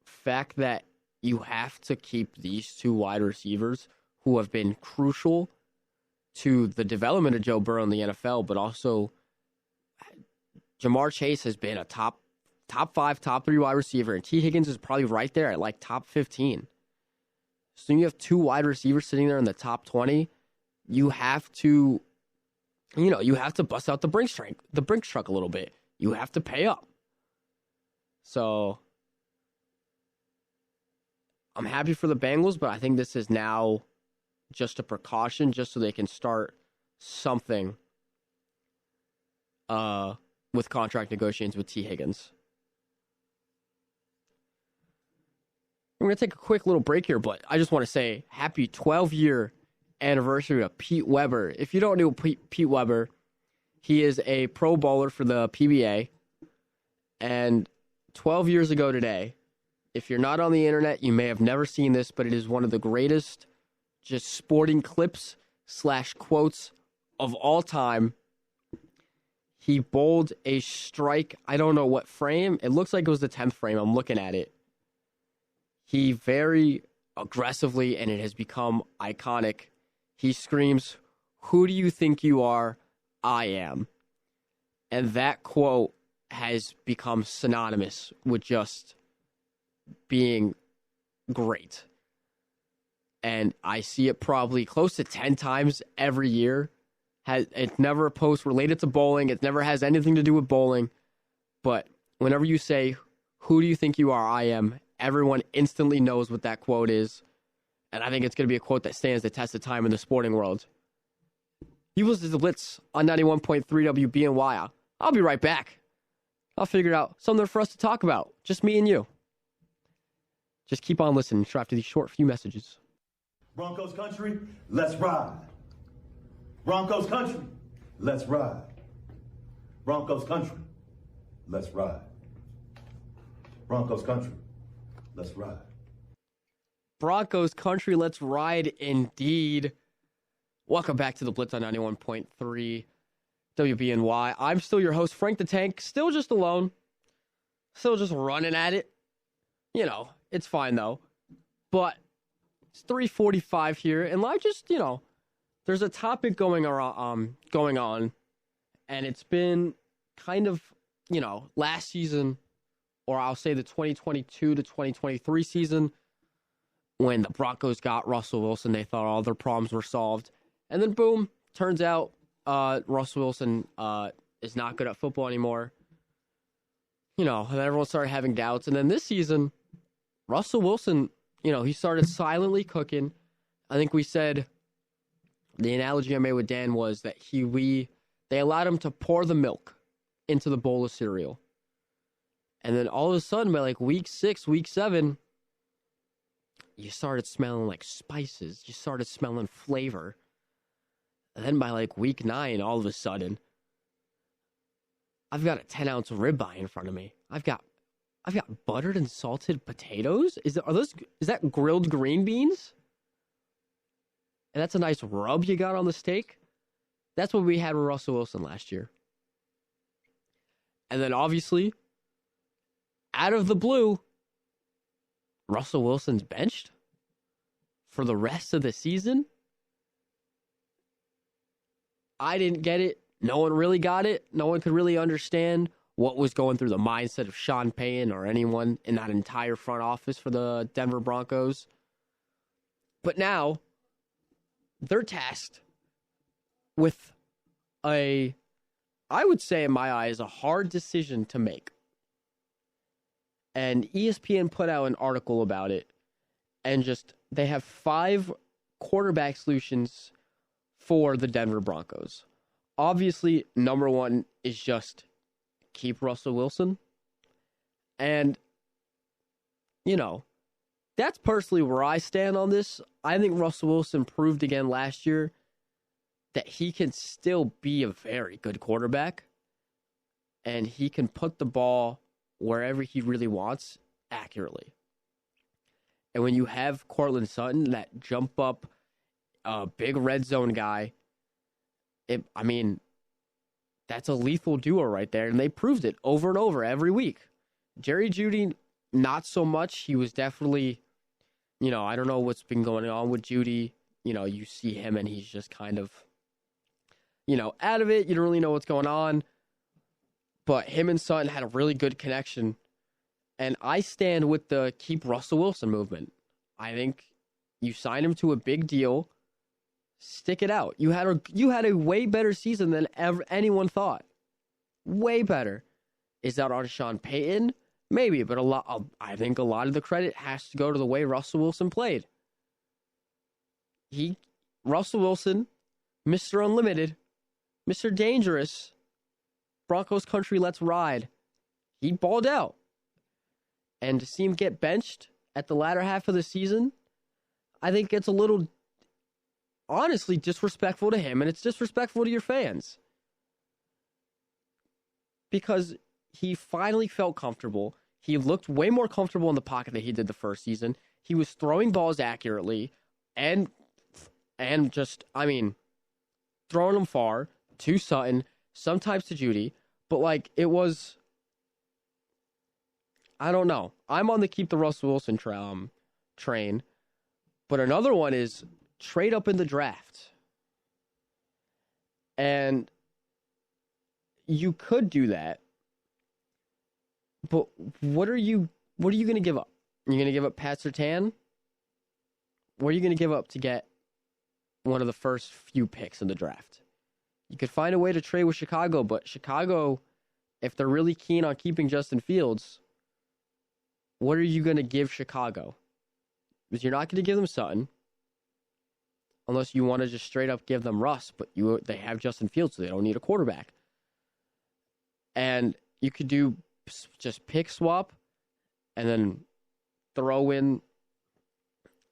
fact that you have to keep these two wide receivers who have been crucial to the development of Joe Burrow in the NFL, but also Jamar Chase has been a top 5, top 3 wide receiver, and T. Higgins is probably right there at like top 15. So you have two wide receivers sitting there in the top 20. You have to, you have to bust out the Brinks truck a little bit. You have to pay up. So I'm happy for the Bengals, but I think this is now just a precaution, just so they can start something with contract negotiations with T. Higgins. I'm going to take a quick little break here, but I just want to say happy 12-year anniversary of Pete Weber. If you don't know Pete Weber, he is a pro bowler for the PBA. And 12 years ago today, if you're not on the internet, you may have never seen this, but it is one of the greatest just sporting clips / quotes of all time. He bowled a strike. I don't know what frame. It looks like it was the 10th frame. I'm looking at it. He very aggressively, and it has become iconic, he screams, "Who do you think you are? I am." And that quote has become synonymous with just being great. And I see it probably close to 10 times every year. It's never a post related to bowling. It never has anything to do with bowling. But whenever you say, "Who do you think you are? I am," everyone instantly knows what that quote is. And I think it's going to be a quote that stands the test of time in the sporting world. You listen to The Blitz on 91.3 WBNY. I'll be right back. I'll figure out something for us to talk about. Just me and you. Just keep on listening after these short few messages. Broncos country, let's ride. Broncos country, let's ride. Broncos country, let's ride. Broncos country, let's ride. Broncos country, let's ride indeed. Welcome back to the Blitz on 91.3 WBNY. I'm still your host, Frank the Tank, still just alone. Still just running at it. It's fine though. But it's 3:45 here, and I just, there's a topic going on, and it's been kind of, last season, or I'll say the 2022 to 2023 season, when the Broncos got Russell Wilson, they thought all their problems were solved. And then, boom, turns out Russell Wilson is not good at football anymore. And everyone started having doubts. And then this season, Russell Wilson, he started silently cooking. I think we said, the analogy I made with Dan was that they allowed him to pour the milk into the bowl of cereal. And then all of a sudden, by like week 6, week 7, you started smelling like spices. You started smelling flavor. And then by like week 9, all of a sudden, I've got a 10-ounce ribeye in front of me. I've got I've got buttered and salted potatoes. Is that grilled green beans? And that's a nice rub you got on the steak. That's what we had with Russell Wilson last year. And then obviously, out of the blue, Russell Wilson's benched for the rest of the season. I didn't get it. No one really got it. No one could really understand what was going through the mindset of Sean Payton or anyone in that entire front office for the Denver Broncos. But now, they're tasked with I would say in my eyes, a hard decision to make. And ESPN put out an article about it. And they have 5 quarterback solutions for the Denver Broncos. Obviously, number 1 is just keep Russell Wilson. And, that's personally where I stand on this. I think Russell Wilson proved again last year that he can still be a very good quarterback. And he can put the ball wherever he really wants accurately. And when you have Cortland Sutton, that jump up, big red zone guy, that's a lethal duo right there. And they proved it over and over every week. Jerry Jeudy, not so much. He was definitely, I don't know what's been going on with Jeudy. You see him and he's just kind of, out of it. You don't really know what's going on. But him and Sutton had a really good connection. And I stand with the keep Russell Wilson movement. I think you sign him to a big deal. Stick it out. You had a way better season than anyone thought. Way better. Is that on Sean Payton? Maybe, but I think a lot of the credit has to go to the way Russell Wilson played. Russell Wilson, Mr. Unlimited, Mr. Dangerous, Broncos country, let's ride. He balled out. And to see him get benched at the latter half of the season, I think it's a little, honestly, disrespectful to him, and it's disrespectful to your fans. Because he finally felt comfortable. He looked way more comfortable in the pocket than he did the first season. He was throwing balls accurately and throwing them far to Sutton, sometimes to Jeudy. But, it was, I don't know. I'm on the keep the Russell Wilson train. But another one is trade up in the draft. And you could do that. But what are you going to give up? You're going to give up Pat Surtain? What are you going to give up to get one of the first few picks in the draft? You could find a way to trade with Chicago, but Chicago, if they're really keen on keeping Justin Fields, what are you going to give Chicago? Because you're not going to give them Sutton, unless you want to just straight up give them Russ, but they have Justin Fields, so they don't need a quarterback. And you could do just pick swap and then throw in,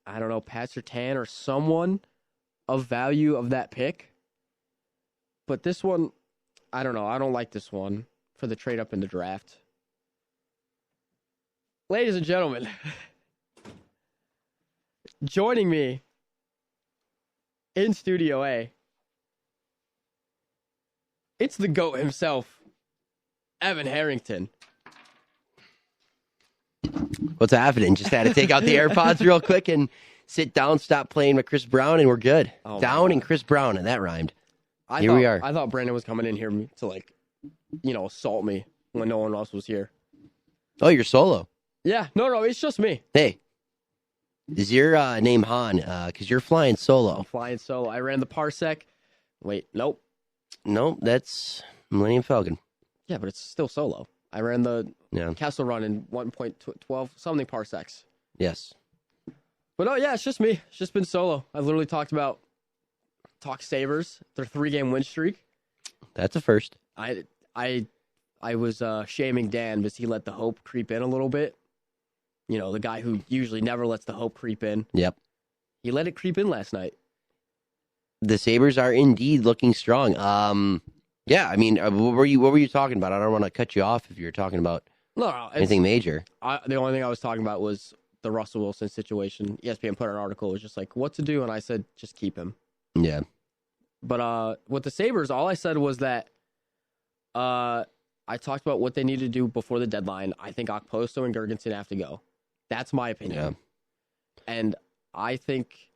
I don't know, Pat Surtain or someone of value of that pick. But this one, I don't know. I don't like this one for the trade up in the draft. Ladies and gentlemen, joining me in Studio A, it's the GOAT himself, Evan Harrington. What's happening? Just had to take out the AirPods real quick and sit down, stop playing with Chris Brown, and we're good. Oh, down and Chris Brown, and that rhymed. We are. I thought Brandon was coming in here to, assault me when no one else was here. Oh, you're solo? Yeah. No, it's just me. Hey. Is your name Han? Because you're flying solo. I'm flying solo. I ran the Parsec. Wait, nope. Nope, that's Millennium Falcon. Yeah, but it's still solo. I ran the Castle Run in 1.12 something parsecs. Yes. But it's just me. It's just been solo. I literally talked Sabres, their 3-game win streak. That's a first. I was shaming Dan because he let the hope creep in a little bit. The guy who usually never lets the hope creep in. Yep. He let it creep in last night. The Sabres are indeed looking strong. Yeah, what were you talking about? I don't want to cut you off if you're talking about No, anything major. The only thing I was talking about was the Russell Wilson situation. ESPN put an article. It was just like, what to do, and I said, just keep him. Yeah. But with the Sabres, all I said was that I talked about what they need to do before the deadline. I think Okposo and Gergensen have to go. That's my opinion. Yeah. And I think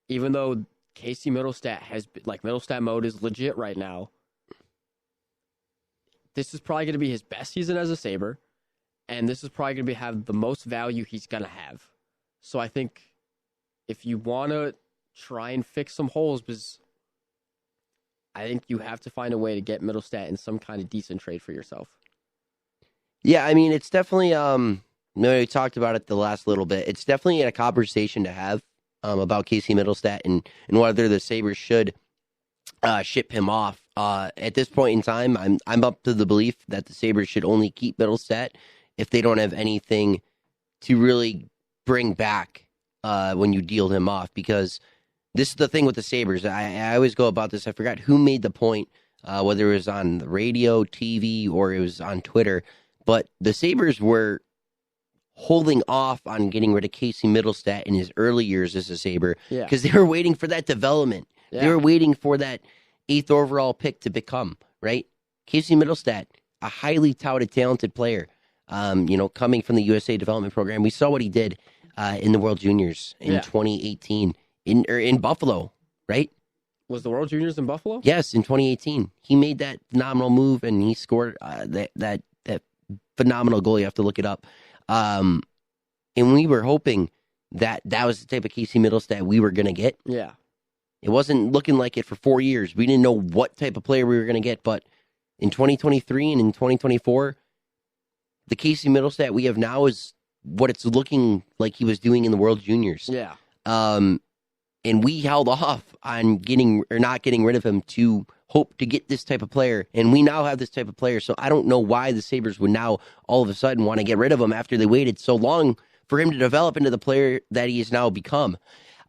even though Casey Middlestat Middlestat mode is legit right now, this is probably going to be his best season as a Sabre, and this is probably going to have the most value he's going to have. So I think if you want to try and fix some holes, because I think you have to find a way to get Middlestat in some kind of decent trade for yourself. Yeah, I mean, it's definitely, we talked about it the last little bit. It's definitely a conversation to have about Casey Middlestat and whether the Sabres should ship him off. At this point in time, I'm up to the belief that the Sabres should only keep Middlestat if they don't have anything to really bring back when you deal him off, because this is the thing with the Sabres. I always go about this. I forgot who made the point, whether it was on the radio, TV, or it was on Twitter, but the Sabres were holding off on getting rid of Casey Middlestat in his early years as a Sabre because they were waiting for that development. Yeah. They were waiting for that 8th overall pick to become, right? Casey Middlestat, a highly touted, talented player, coming from the USA Development Program. We saw what he did in the World Juniors in 2018 in Buffalo, right? Was the World Juniors in Buffalo? Yes, in 2018. He made that phenomenal move, and he scored that phenomenal goal. You have to look it up. And we were hoping that was the type of Casey Middlestat we were going to get. Yeah. It wasn't looking like it for 4 years. We didn't know what type of player we were going to get, but in 2023 and in 2024, the Casey Middlestat we have now is what it's looking like he was doing in the World Juniors. Yeah. And we held off on not getting rid of him to hope to get this type of player. And we now have this type of player. So I don't know why the Sabres would now all of a sudden want to get rid of him after they waited so long for him to develop into the player that he has now become.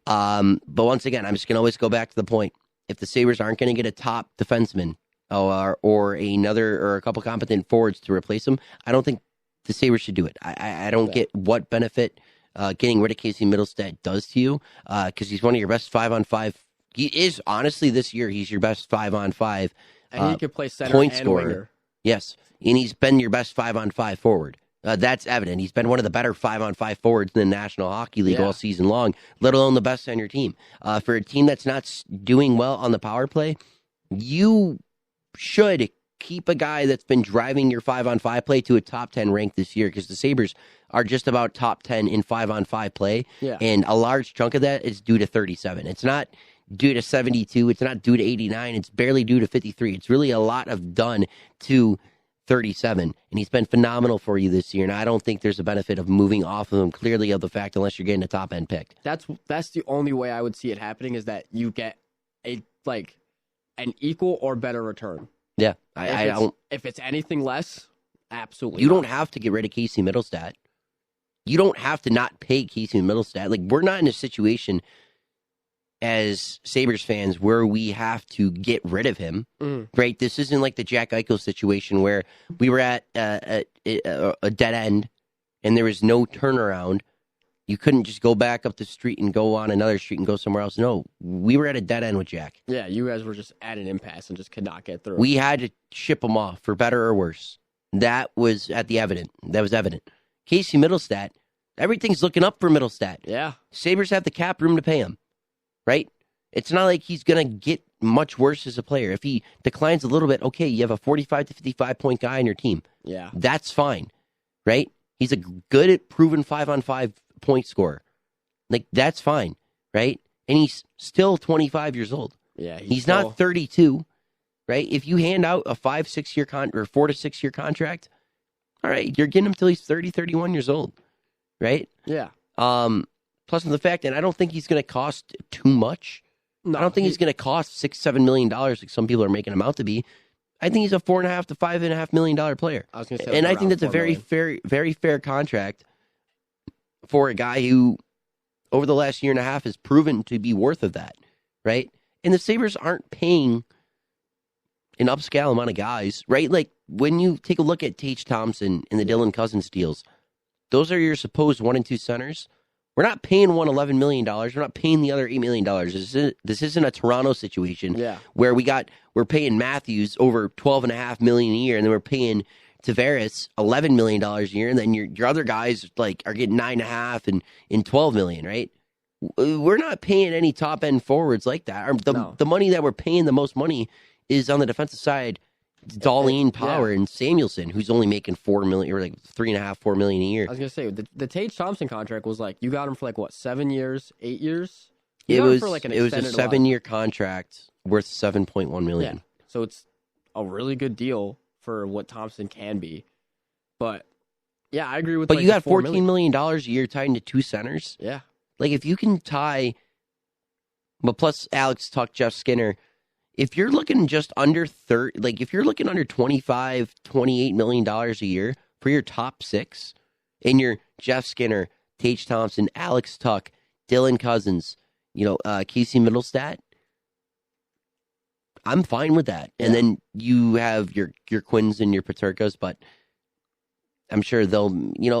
But once again, I'm just going to always go back to the point. If the Sabres aren't going to get a top defenseman or a couple competent forwards to replace him, I don't think the Sabres should do it. I don't get what benefit getting rid of Casey Middlestat does to you, because he's one of your best 5-on-5. He is, honestly, this year, he's your best 5-on-5 and he could play center point and scorer. Winger. Yes, and he's been your best 5-on-5 forward. That's evident. He's been one of the better 5-on-5 forwards in the National Hockey League all season long, let alone the best on your team. For a team that's not doing well on the power play, you should keep a guy that's been driving your 5-on-5 play to a top 10 rank this year, because the Sabres are just about top 10 in 5-on-5 play, and a large chunk of that is due to 37. It's not due to 72. It's not due to 89. It's barely due to 53. It's really a lot of done to 37, and he's been phenomenal for you this year, and I don't think there's a benefit of moving off of him, clearly, of the fact, unless you're getting a top-end pick. That's the only way I would see it happening, is that you get an equal or better return. Yeah, if it's anything less, absolutely you not. don't have to get rid of Casey Middlestat. You don't have to not pay Casey Middlestat. Like, we're not in a situation as Sabres fans where we have to get rid of him, right? This isn't like the Jack Eichel situation where we were at a dead end and there was no turnaround. You couldn't just go back up the street and go on another street and go somewhere else. No, we were at a dead end with Jack. Yeah, you guys were just at an impasse and just could not get through. We had to ship him off, for better or worse. That was evident. Casey Middlestat, everything's looking up for Middlestat. Yeah. Sabres have the cap room to pay him, right? It's not like he's going to get much worse as a player. If he declines a little bit, okay, you have a 45 to 55-point guy on your team. Yeah. That's fine, right? He's a good, proven 5-on-5 point scorer. Like, that's fine, right? And he's still 25 years old. Yeah, he's not 32, right? If you hand out a 4 to 6 year contract, all right, you're getting him till he's 30, 31 years old, right? Yeah. Plus the fact that I don't think he's going to cost too much. No, I don't think he's going to cost $6-7 million like some people are making him out to be. I think he's a $4.5 to $5.5 million player. I was going to say, and I think that's a very fair contract for a guy who, over the last year and a half, has proven to be worth of that, right? And the Sabres aren't paying an upscale amount of guys, right? Like when you take a look at Tage Thompson and the Dylan Cousins deals, those are your supposed 1 and 2 centers. We're not paying one $11 million. We're not paying the other $8 million. This isn't a Toronto situation where we're paying Matthews over $12.5 million a year, and then we're paying Tavares $11 million a year, and then your other guys like are getting $9.5 and $12 million, right? We're not paying any top end forwards like that. The money that we're paying the most money is on the defensive side. Darlene Power and Samuelson, who's only making $4 million or like $3.5-4 million a year. I was gonna say the Tage Thompson contract was like you got him for like what 7 years, 8 years. It was a 7-year contract worth $7.1 million. Yeah. So it's a really good deal for what Thompson can be. But yeah, I agree with. But like, you got $14 million a year tied into 2 centers. Yeah. Like if you can tie, but plus Alex Tuck, Jeff Skinner. If you're looking just under 30, like if you're looking under $25-28 million a year for your top 6, and you're Jeff Skinner, Tage Thompson, Alex Tuck, Dylan Cousins, Casey Middlestat, I'm fine with that. And then you have your Quinns and your Paterkas, but I'm sure they'll,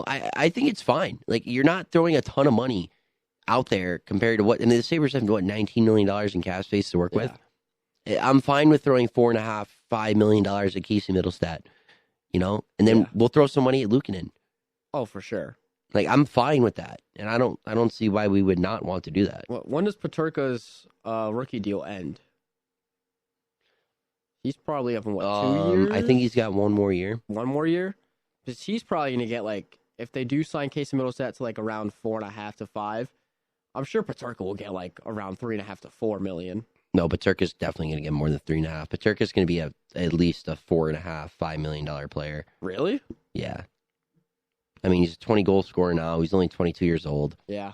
I think it's fine. Like you're not throwing a ton of money out there compared to the Sabres have $19 million in cap space to work with. I'm fine with throwing $4.5-5 million at Casey Middlestat, and then we'll throw some money at Luukkonen. Oh, for sure. Like I'm fine with that, and I don't see why we would not want to do that. When does Paterka's rookie deal end? He's probably up in 2 years. I think he's got 1 more year. 1 more year, because he's probably going to get like if they do sign Casey Middlestat to like around 4.5 to 5. I'm sure Paterka will get like around 3.5 to 4 million. No, Paterka's definitely going to get more than 3.5. Paterka's going to be at least a $4.5-5 million player. Really? Yeah. I mean, he's a 20 goal scorer now. He's only 22 years old. Yeah.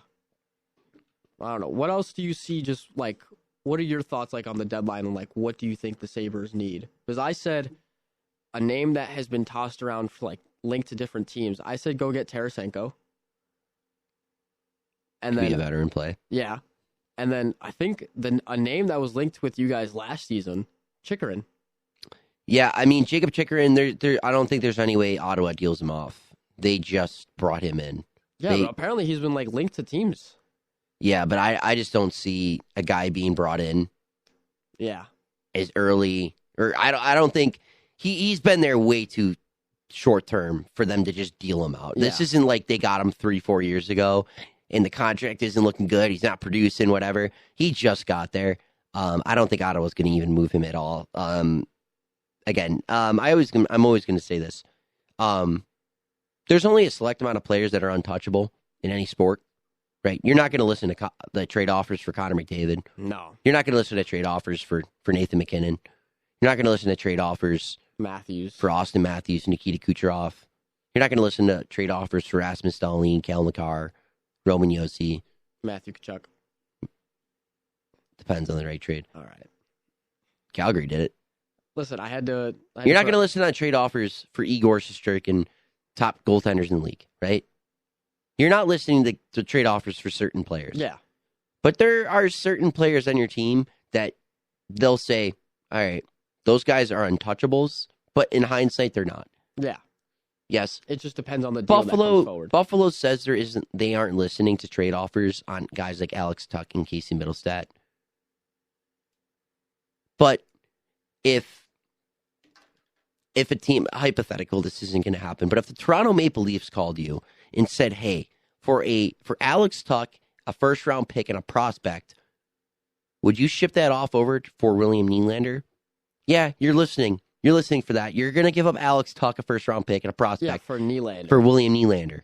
I don't know. What else do you see? Just like, what are your thoughts like on the deadline and like what do you think the Sabres need? Because I said a name that has been tossed around for like linked to different teams. I said go get Tarasenko. And then be a veteran play. Yeah. And then I think a name that was linked with you guys last season, Chychrun. Yeah, I mean, Jacob Chychrun, I don't think there's any way Ottawa deals him off. They just brought him in. Yeah, but apparently he's been like linked to teams. Yeah, but I just don't see a guy being brought in. Yeah. As early, or I don't think he's been there way too short term for them to just deal him out. Yeah. This isn't like they got him 3-4 years ago. And the contract isn't looking good. He's not producing, whatever. He just got there. I don't think Ottawa's going to even move him at all. Again, I'm always going to say this. There's only a select amount of players that are untouchable in any sport, right? You're not going to listen to the trade offers for Connor McDavid. No. You're not going to listen to trade offers for Nathan McKinnon. You're not going to listen to trade offers for Austin Matthews, Nikita Kucherov. You're not going to listen to trade offers for Rasmus Dahlin, Cal McCarr, Roman Josi. Matthew Tkachuk. Depends on the right trade. All right. Calgary did it. Listen, You're not going to listen to trade offers for Igor Shesterkin, top goaltenders in the league, right? You're not listening to trade offers for certain players. Yeah. But there are certain players on your team that they'll say, all right, those guys are untouchables, but in hindsight, they're not. Yeah. Yes. It just depends on the deal that comes forward. Buffalo says they aren't listening to trade offers on guys like Alex Tuck and Casey Middlestat. But if a team, hypothetical, this isn't going to happen, but if the Toronto Maple Leafs called you and said, hey, for Alex Tuck, a first round pick and a prospect, would you ship that off over for William Nylander? Yeah, you're listening. You're listening for that. You're going to give up Alex Tuck, a first-round pick, and a prospect. For Nylander. For William Nylander.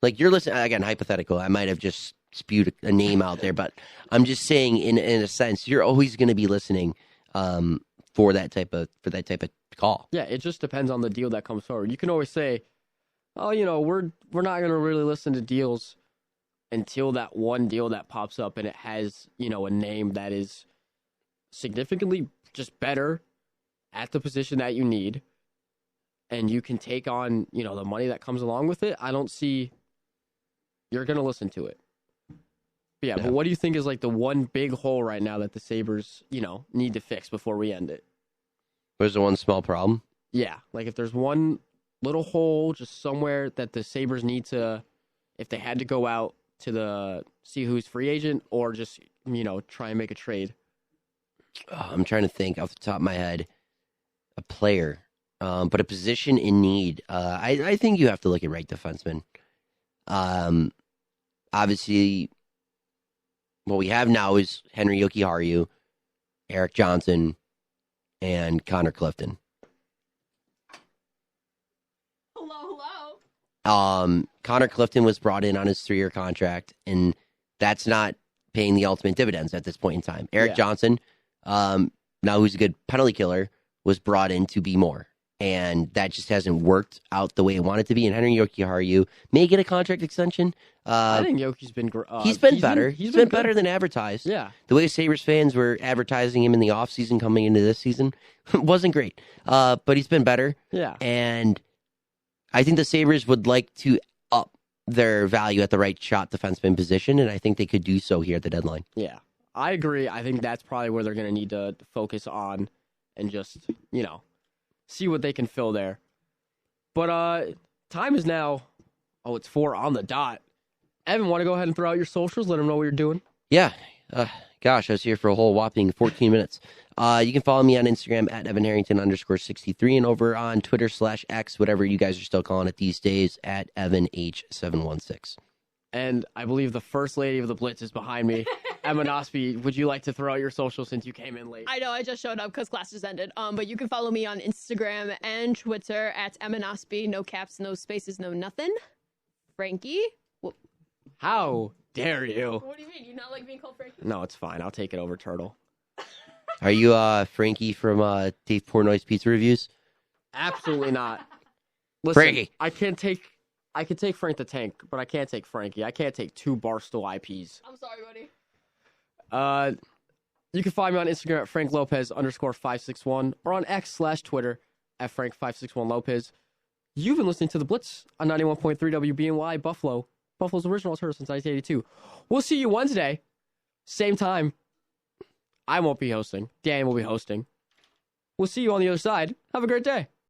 Like, you're listening, again, hypothetical. I might have just spewed a name out there, but I'm just saying, in a sense, you're always going to be listening for that type of call. Yeah, it just depends on the deal that comes forward. You can always say, oh, we're not going to really listen to deals until that one deal that pops up and it has, a name that is significantly just better at the position that you need, and you can take on, the money that comes along with it. I don't see you're going to listen to it. But what do you think is like the one big hole right now that the Sabres, need to fix before we end it? There's the one small problem? Yeah, like if there's one little hole just somewhere that the Sabres need to, if they had to go out to see who's free agent or just, try and make a trade. I'm trying to think off the top of my head, a player, but a position in need. I think you have to look at right defenseman. Obviously, what we have now is Henry Jokiharju, Eric Johnson, and Connor Clifton. Connor Clifton was brought in on his 3-year contract, and that's not paying the ultimate dividends at this point in time. Eric Johnson, now who's a good penalty killer, was brought in to be more. And that just hasn't worked out the way it wanted to be. And Henry Jokiharju may get a contract extension. I think Yoki's been he's been better. He's been better than advertised. Yeah. The way Sabres fans were advertising him in the offseason coming into this season wasn't great. But he's been better. Yeah. And I think the Sabres would like to up their value at the right shot defenseman position, and I think they could do so here at the deadline. Yeah. I agree. I think that's probably where they're going to need to focus on and just, see what they can fill there. But time is now, it's 4 on the dot. Evan, want to go ahead and throw out your socials? Let them know what you're doing. Yeah. Gosh, I was here for a whole whopping 14 minutes. You can follow me on Instagram at EvanHarrington_63 and over on Twitter/X, whatever you guys are still calling it these days, at EvanH716. And I believe the first lady of the Blitz is behind me. Emma Nosby, would you like to throw out your social since you came in late? I know, I just showed up because class just ended. But you can follow me on Instagram and Twitter at Emma Nosby. No caps, no spaces, no nothing. Frankie? How dare you? What do you mean? You not like being called Frankie? No, it's fine. I'll take it over Turtle. Are you Frankie from Dave Portnoy's Pizza Reviews? Absolutely not. Listen, Frankie. I can take Frank the Tank, but I can't take Frankie. I can't take 2 Barstool IPs. I'm sorry, buddy. You can find me on Instagram at FrankLopez_561 or on X/Twitter at Frank561Lopez. You've been listening to The Blitz on 91.3 WBNY Buffalo, Buffalo's original alternative since 1982. We'll see you Wednesday, same time. I won't be hosting. Dan will be hosting. We'll see you on the other side. Have a great day.